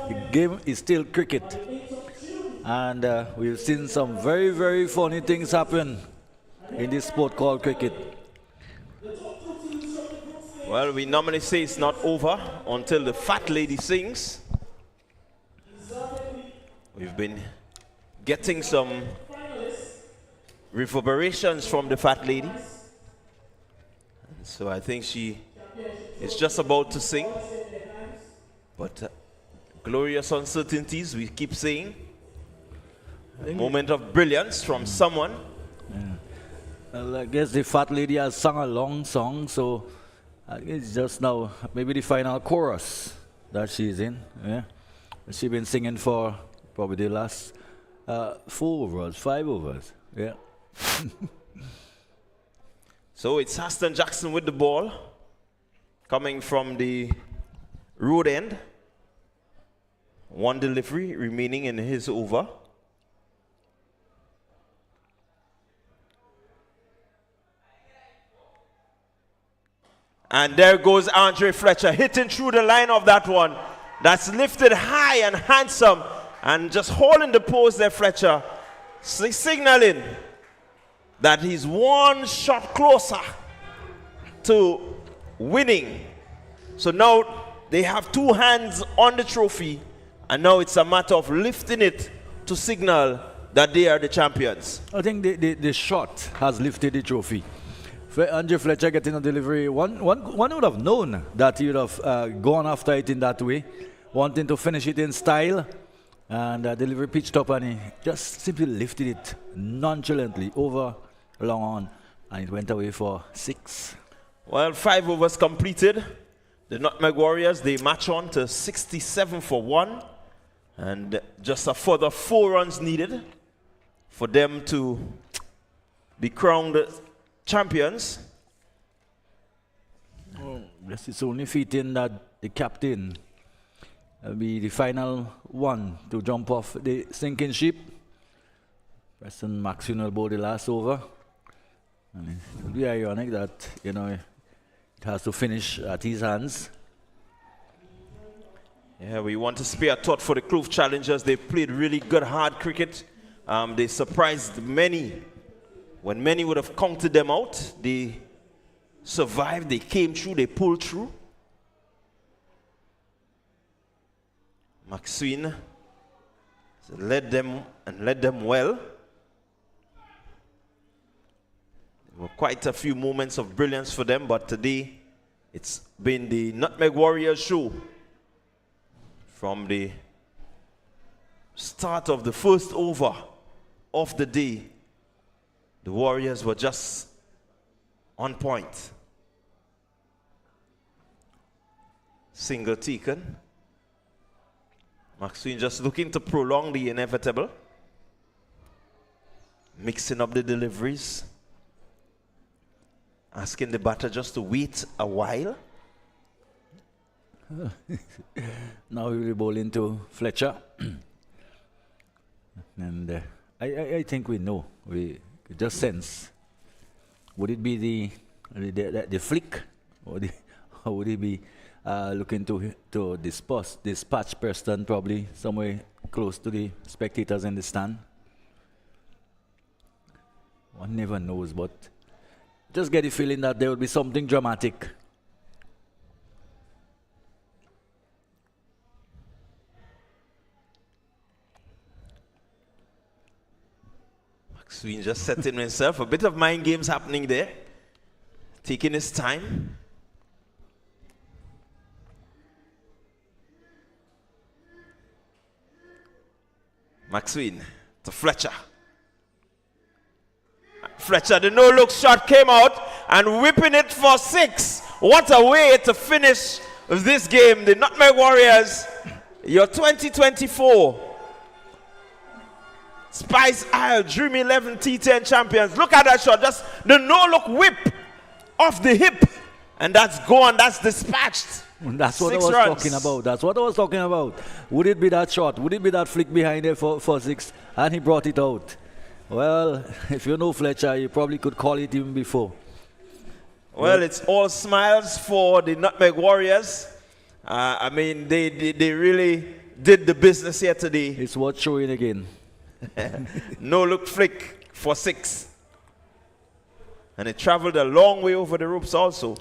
the game is still cricket, and we've seen some very, very funny things happen in this sport called cricket. Well, we normally say it's not over until the fat lady sings. We've been getting some reverberations from the fat lady. And so I think she is just about to sing. But glorious uncertainties, we keep saying. A moment of brilliance from someone. Yeah. Well, I guess the fat lady has sung a long song, so I guess it's just now maybe the final chorus that she's in. Yeah, she's been singing for probably the last 4 overs, 5 overs. Yeah. So it's Aston Jackson with the ball, coming from the road end. 1 delivery remaining in his over. And there goes Andre Fletcher, hitting through the line of that one. That's lifted high and handsome, and just holding the post there, Fletcher, signaling that he's 1 shot closer to winning. So now they have 2 hands on the trophy, and now it's a matter of lifting it to signal that they are the champions. I think the shot has lifted the trophy. Andre Fletcher getting a delivery, one would have known that he would have gone after it in that way, wanting to finish it in style, and delivery pitched up, and he just simply lifted it nonchalantly over long on, and it went away for 6. Well, 5 overs completed. The Nutmeg Warriors, they match on to 67 for 1, and just a further 4 runs needed for them to be crowned champions. Oh, yes, it's only fitting that the captain will be the final one to jump off the sinking ship. Preston Maxwell will bowl the last over. And it will be ironic that, you know, it has to finish at his hands. Yeah, we want to spare a thought for the Clove challengers. They played really good, hard cricket. They surprised many. When many would have counted them out, they survived, they came through, they pulled through. Maxwell led them and led them well. There were quite a few moments of brilliance for them, but today it's been the Nutmeg Warriors show. From the start of the first over of the day, the Warriors were just on point. Single taken. Maxwell just looking to prolong the inevitable. Mixing up the deliveries. Asking the batter just to wait a while. Now we will bowl into Fletcher. And I think we know. We just sense. Would it be the flick? Or would it be looking to dispatch Preston probably somewhere close to the spectators in the stand? One never knows, but just get the feeling that there will be something dramatic. Sween just setting himself. A bit of mind games happening there. Taking his time. Maxwin to Fletcher. Fletcher, the no-look shot came out and whipping it for 6. What a way to finish this game. The Nutmeg Warriors, your 2024 Spice Isle Dream 11 T10 champions. Look at that shot. Just the no-look whip off the hip. And that's gone. That's dispatched. That's what 6 I was runs. talking about. That's what I was talking about. Would it be that shot? Would it be that flick behind it for 6? And he brought it out. Well, if you know Fletcher, you probably could call it even before. Well, it's all smiles for the Nutmeg Warriors. I mean, they really did the business here today. It's worth showing again. No-look flick for 6. And it traveled a long way over the ropes also.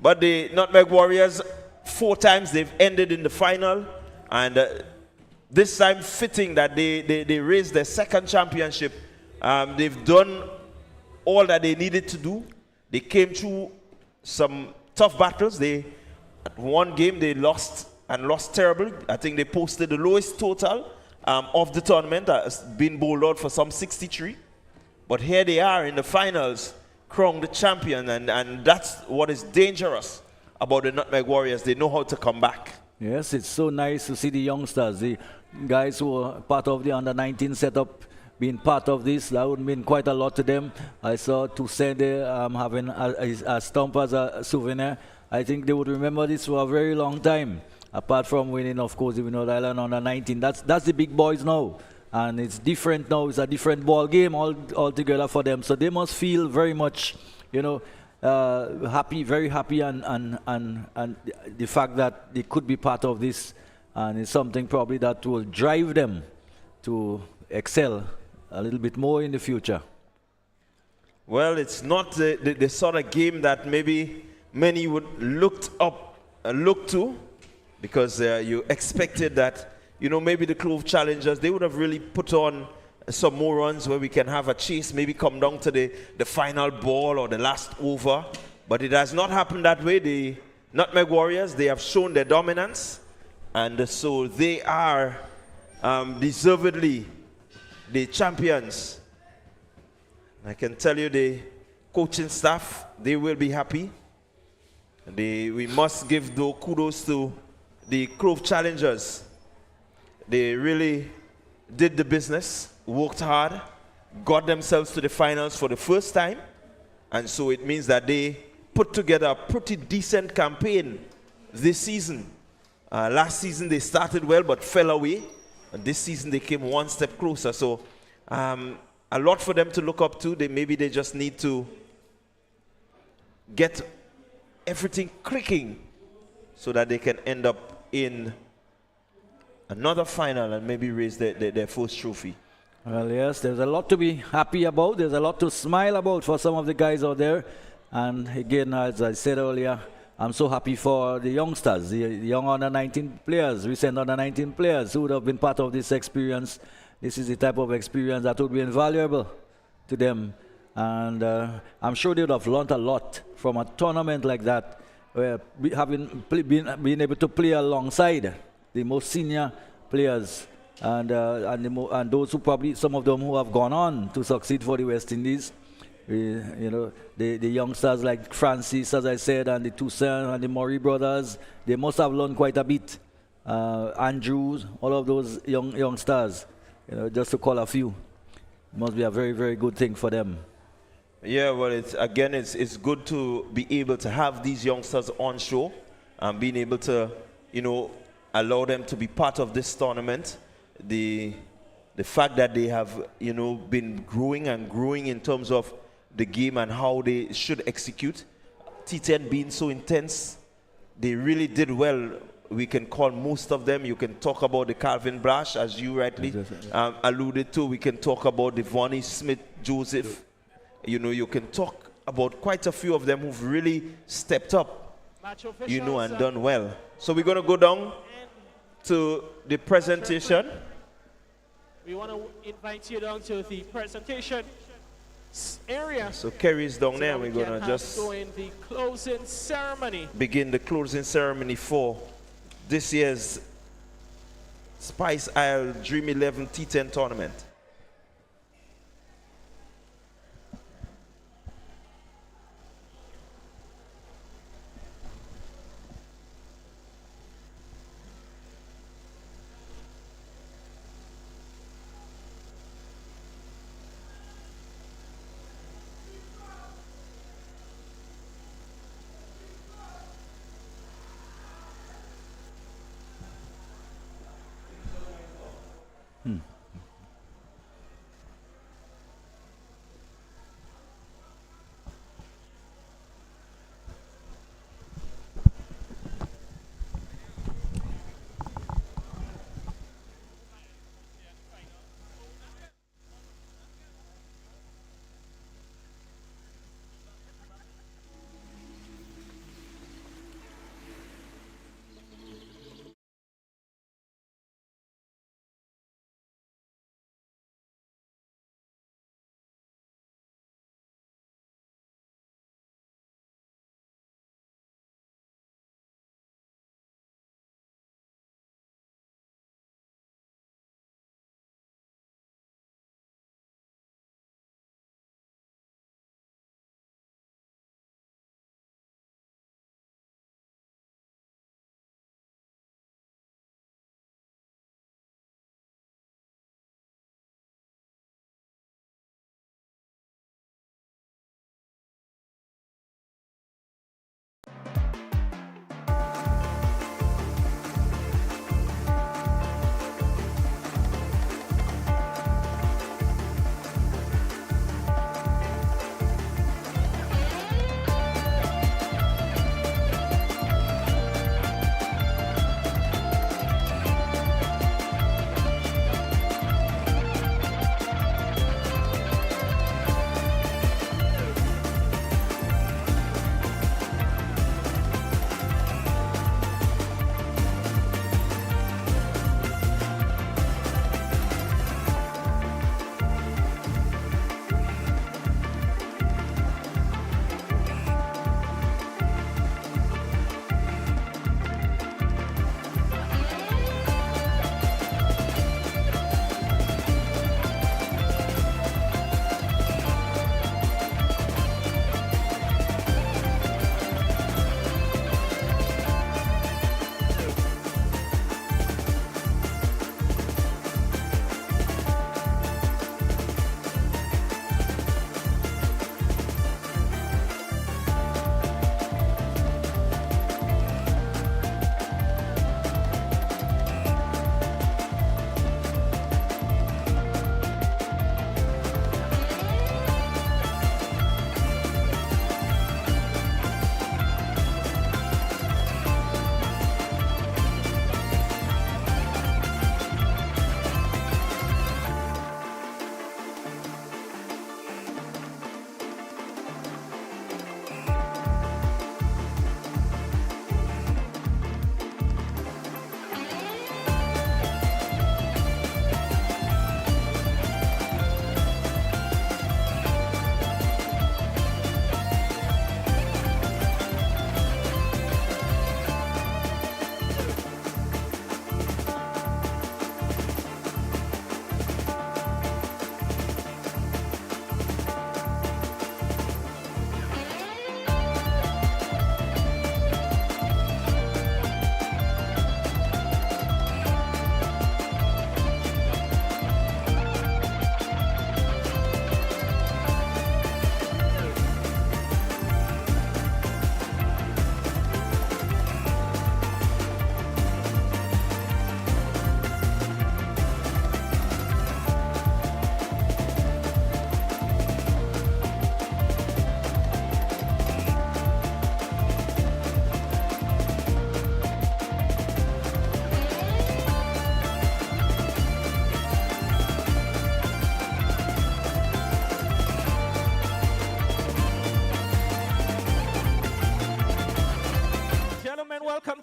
But the Nutmeg Warriors, 4 times they've ended in the final. And this time fitting that they raised their 2nd championship. They've done all that they needed to do. They came through some tough battles. At one game they lost and lost terribly. I think they posted the lowest total of the tournament. Has been bowled out for some 63. But here they are in the finals, crowned the champion, and that's what is dangerous about the Nutmeg Warriors. They know how to come back. Yes, it's so nice to see the youngsters, the guys who are part of the under-19 setup, being part of this. That would mean quite a lot to them. I saw Toussaint there having a stump as a souvenir. I think they would remember this for a very long time. Apart from winning, of course, the North Island under-19. That's the big boys now. And it's different now. It's a different ball game altogether for them. So they must feel very much, happy, very happy, and the fact that they could be part of this, and it's something probably that will drive them to excel a little bit more in the future. Well, it's not the sort of game that maybe many would look to, because you expected that, maybe the Clove challengers, they would have really put on some more runs where we can have a chase, maybe come down to the final ball or the last over. But it has not happened that way. The Nutmeg Warriors, they have shown their dominance. And so they are deservedly the champions. I can tell you the coaching staff, they will be happy. We must give kudos to the Clove challengers. They really did the business, worked hard, got themselves to the finals for the first time. And so it means that they put together a pretty decent campaign this season. Last season they started well but fell away. And this season they came one step closer. So a lot for them to look up to. Maybe they just need to get everything clicking so that they can end up in another final and maybe raise their first trophy. Well, yes, there's a lot to be happy about. There's a lot to smile about for some of the guys out there. And again, as I said earlier, I'm so happy for the youngsters, the young under-19 players, recent under-19 players who would have been part of this experience. This is the type of experience that would be invaluable to them. And I'm sure they would have learned a lot from a tournament like that, where being able to play alongside the most senior players and those who probably, some of them who have gone on to succeed for the West Indies. The youngsters like Francis, as I said, and the Toussaint and the Murray brothers, they must have learned quite a bit. Andrews, all of those youngsters, just to call a few. Must be a very, very good thing for them. Yeah, well, it's good to be able to have these youngsters on show. and being able to, allow them to be part of this tournament. The fact that they have, been growing and growing in terms of the game and how they should execute. T10 being so intense, they really did well. We can call most of them. You can talk about the Calvin Brash, as you rightly alluded to. We can talk about the Vonnie Smith-Joseph. You can talk about quite a few of them who've really stepped up, and done well. So we're going to go down to the presentation. We want to invite you down to the presentation area. So Kerry's down there. We're going to just go in the closing ceremony. Begin the closing ceremony for this year's Spice Isle Dream 11 T10 tournament.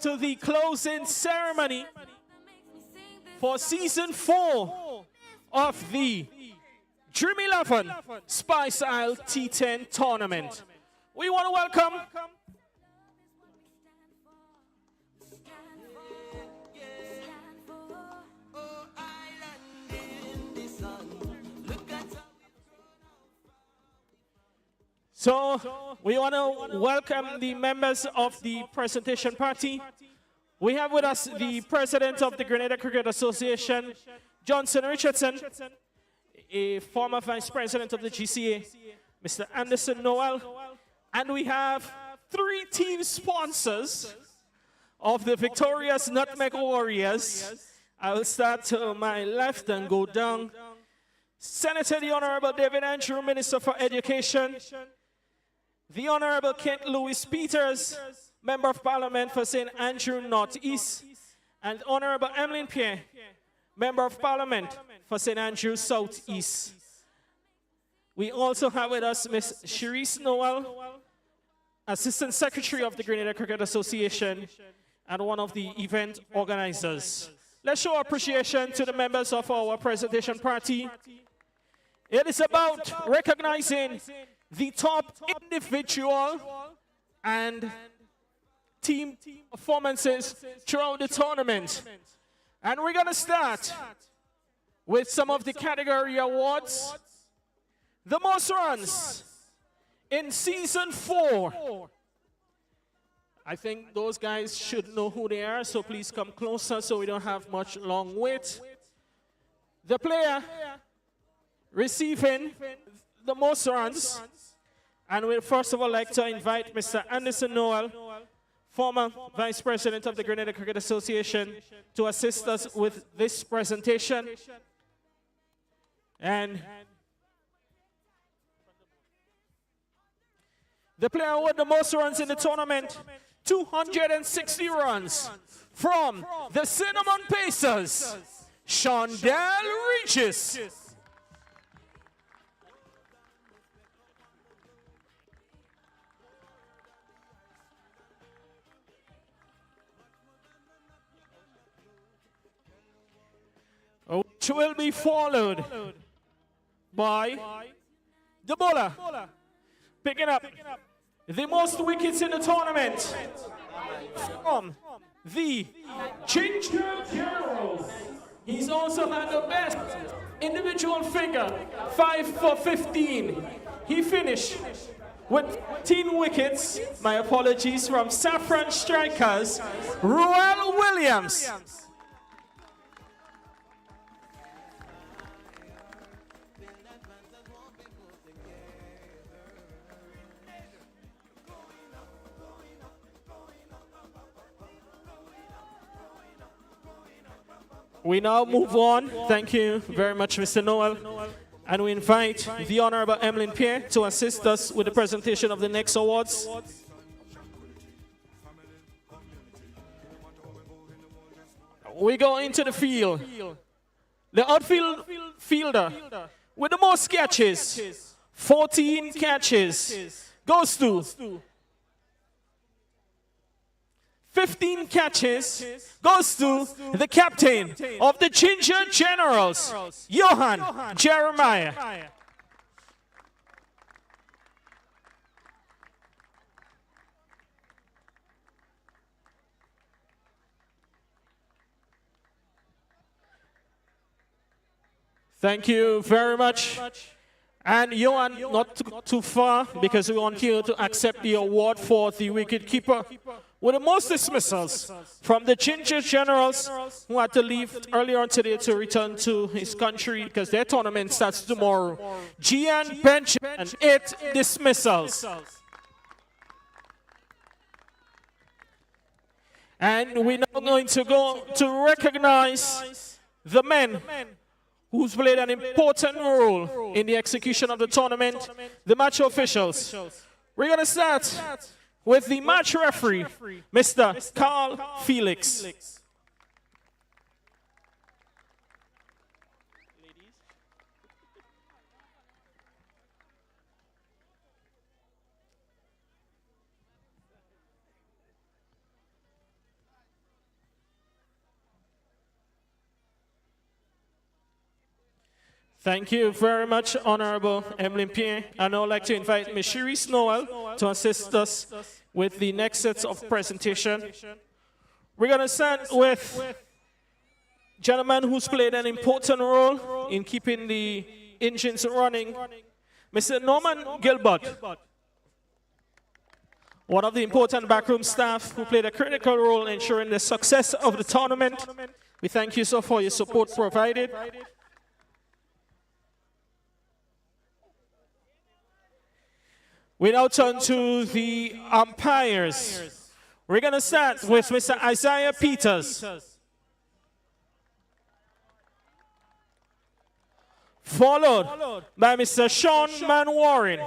to the closing ceremony for season 4 of the Dream 11 Spice Isle T10 tournament. We want to welcome the members of the presentation party. We have with us the president of the Grenada Cricket Association, Johnson Richardson, a former vice president of the GCA, Mr. Anderson Noel, and we have 3 team sponsors of the victorious Nutmeg Warriors. I will start to my left and go down. Senator the Honorable David Andrew, Minister for Education. The Honorable Kent Lewis Peters, Member of Parliament for St. Andrew Northeast, and Honorable Emmeline Pierre, Member of Parliament for St. Andrew Southeast. We also have with us Ms. Cherise Noel, Assistant Secretary of the Grenada Cricket Association and one of the event organizers. Let's show appreciation to the members of our presentation party. It is about recognizing the top individual and team performances throughout the tournament. And we're going to start with some of the category awards. The most runs in season 4. I think those guys should know who they are, so please come closer so we don't have much long wait. The player receiving the most runs, and we'd first of all like to invite Mr. Anderson Noel, former Vice President of the Grenada Cricket Association, to assist us with this presentation. And the player with the most runs in the tournament, 260 runs, from the Cinnamon Pacers, Shondell Regis. Which will be followed by the bowler picking up the most wickets in the tournament from the Ginger Generals. He's also had the best individual figure, 5 for 15. He finished with 10 wickets, my apologies, from Saffron Strikers, Royal Williams. We now move on. Thank you very much, Mr. Noel. And we invite the Honorable Emmeline Pierre to assist us with the presentation of the next awards. We go into the field. The outfield fielder with the most catches, 14 catches, goes to 15 catches, goes to the captain of the Ginger Generals, Johan Jeremiah. Thank you very much. And Johan, not too far, because we want you to accept the award for the wicketkeeper with the most dismissals from the Ginger Generals, who had to leave earlier on today to return to his country because their tournament starts tomorrow. Gian Benjamin, 8 dismissals. And we're now going to go to recognize the men who's played an important role in the execution of the tournament, the match officials. We're going to start with the match referee, Mr. Carl Felix. Thank you very much, Honorable Emmeline Pierre. I'd now like to invite Ms. Cherise Noel to assist us with the next sets of presentation. We're going to start with a gentleman who's played an important role in keeping the engines running, Mr. Norman Gilbert, one of the important backroom staff who played a critical role in ensuring the success of the tournament. We thank you, sir, for your support provided. We now turn to the umpires. We're going to start with Mr. Isaiah Peters, followed by Mr. Sean Manwaring.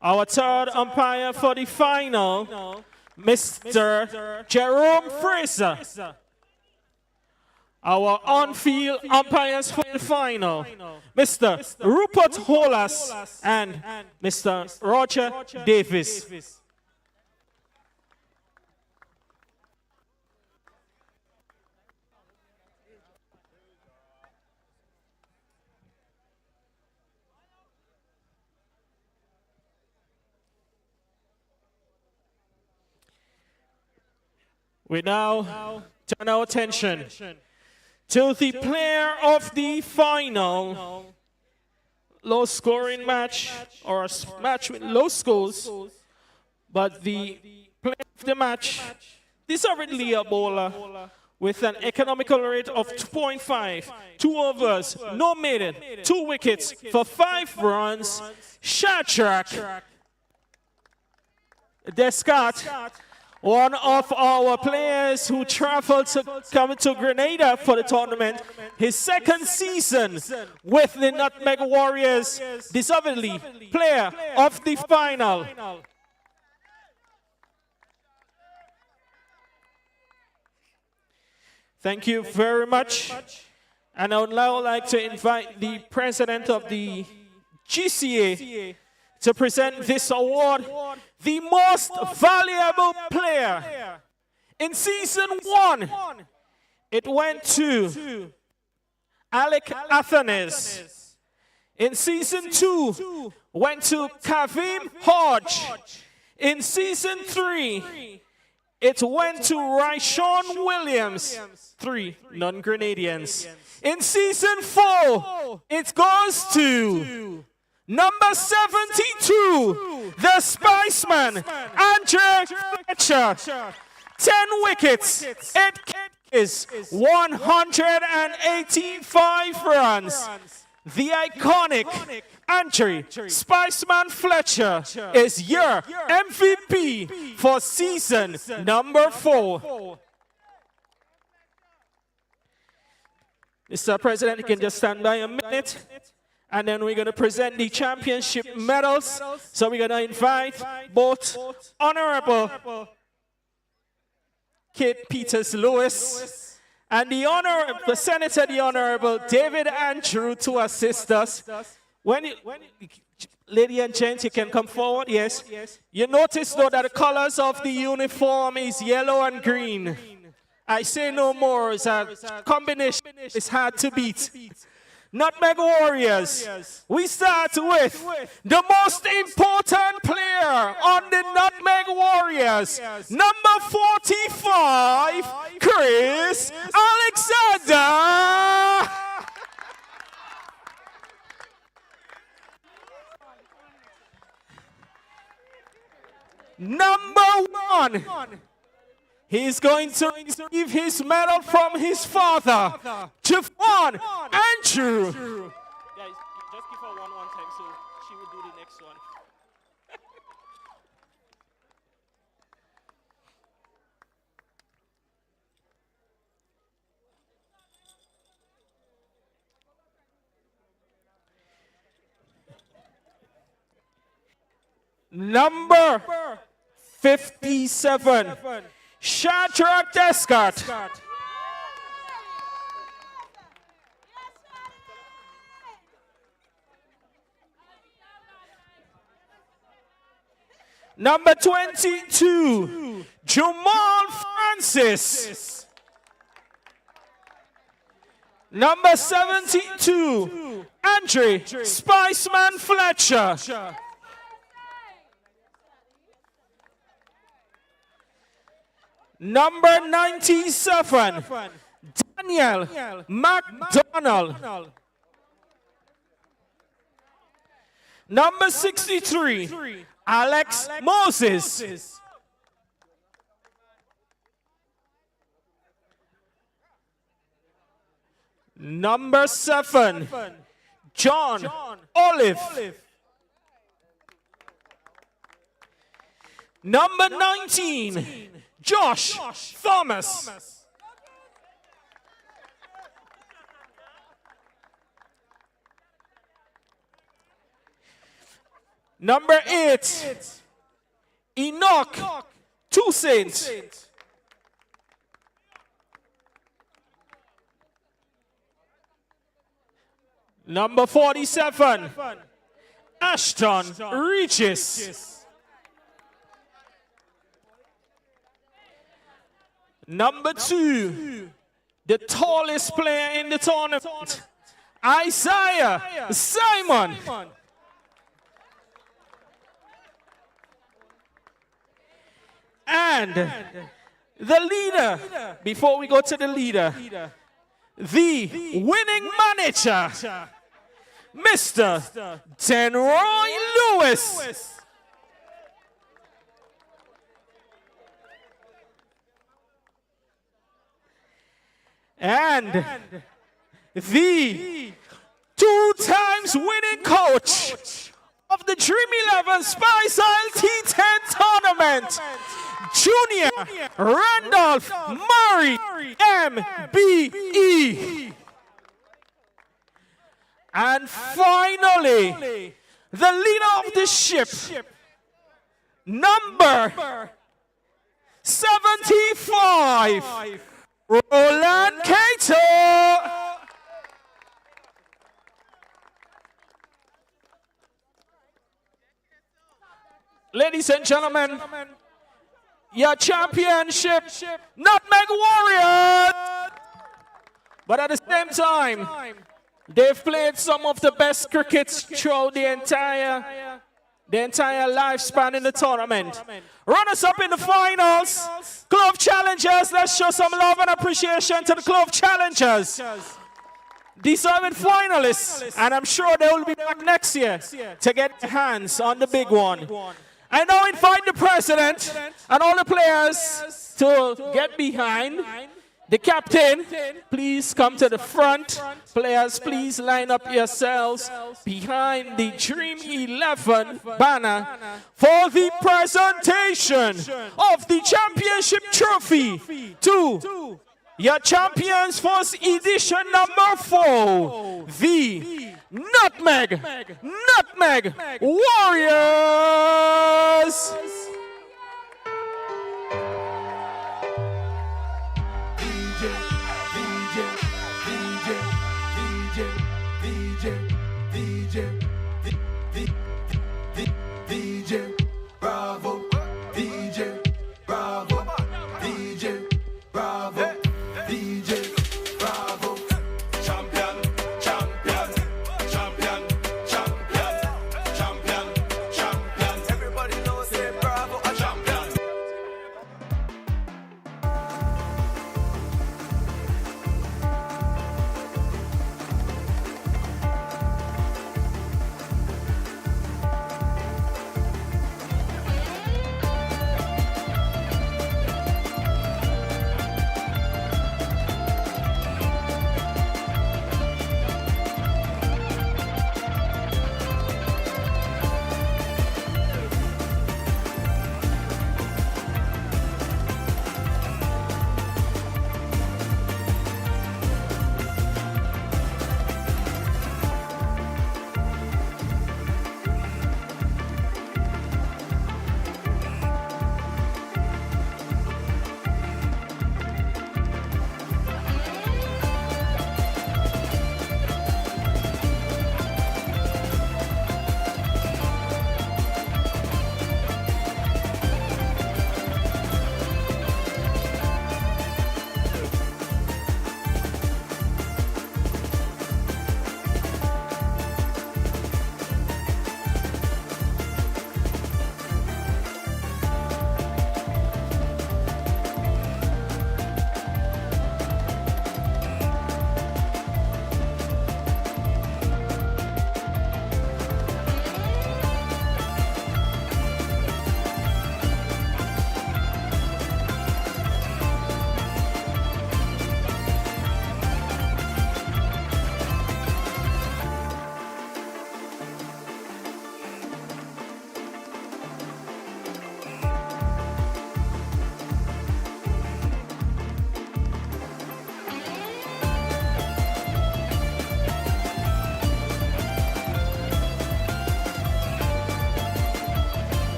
Our third umpire for the final, Mr. Jerome Fraser. Our on-field umpires for the final, Mr. Rupert Holas and Mr. Roger Davis. We now turn our attention to the player of the final, low-scoring match, or a match with low scores, but the player of the match, deservedly a bowler, with an economical rate of 2.5, 2 overs, no maiden, 2 wickets for 5 runs, Shadrach Descartes, one of our players who traveled to come to Grenada for the tournament, his second season with the Nutmeg Warriors, deservedly player of the final. Thank you very much. And I would now like to invite the president of the GCA to present this award, the most valuable player. In season 1, it went to Alec Athenes. In season 2, went to Kavim Hodge. In season 3, it went to Ryshawn Williams, 3 non-Grenadians. In season 4, it goes to number 72, the Spiceman, Andre Fletcher. 10 wickets, 8 catches, 185 runs. The iconic Andre Spiceman Fletcher is your MVP for season number 4. Mr. President, you can just stand by a minute. And then we're going to present the championship medals. So we're going to invite both Honorable Kate Peters-Lewis and the Senator, the Honorable David Andrew, to assist us. Lady and gents, you can come forward, yes. You notice, though, that the colors of the uniform is yellow and green. I say no more. It's a combination. It's hard to beat. Nutmeg Warriors, we start with the most important player on the Nutmeg Warriors, number 45, Chris Alexander. Number 1. He's going to receive his medal from his father, Javon Andrew. Guys, just give her one time so she will do the next one. Number 57. Shadrach Descartes. Number 22, Jamal Francis. Number 72, Andre Spiceman Fletcher. Number 97, Daniel McDonald. Number 63, Alex Moses. Number 7, John Olive. Number 19, Josh Thomas. Number 8, Enoch Toussaint. Number 47, Ashton Regis. Number 2, the tallest player in the tournament, Isaiah Simon. And the leader, before we go to the leader, the winning manager, Mr. Denroy Lewis. And the 2 times winning coach of the Dream 11 Spice Isle T10 tournament, Junior Randolph Murray, MBE. And finally, the leader of the ship, number 75, Roland Cato. Ladies and gentlemen, your championship, Nutmeg Warriors. But at the same time, they've played some of the best crickets throughout the entire lifespan in the tournament. Runners up in the finals, Clove Challengers. Let's show some love and appreciation to the Clove Challengers. Deserving finalists, and I'm sure they will be back next year to get their hands on the big one. I now invite the president and all the players to get behind. The captain, please come to the front. Players, please line up yourselves behind the Dream 11 banner for the presentation of the championship trophy to your champions first edition number 4, the Nutmeg Warriors. DJ.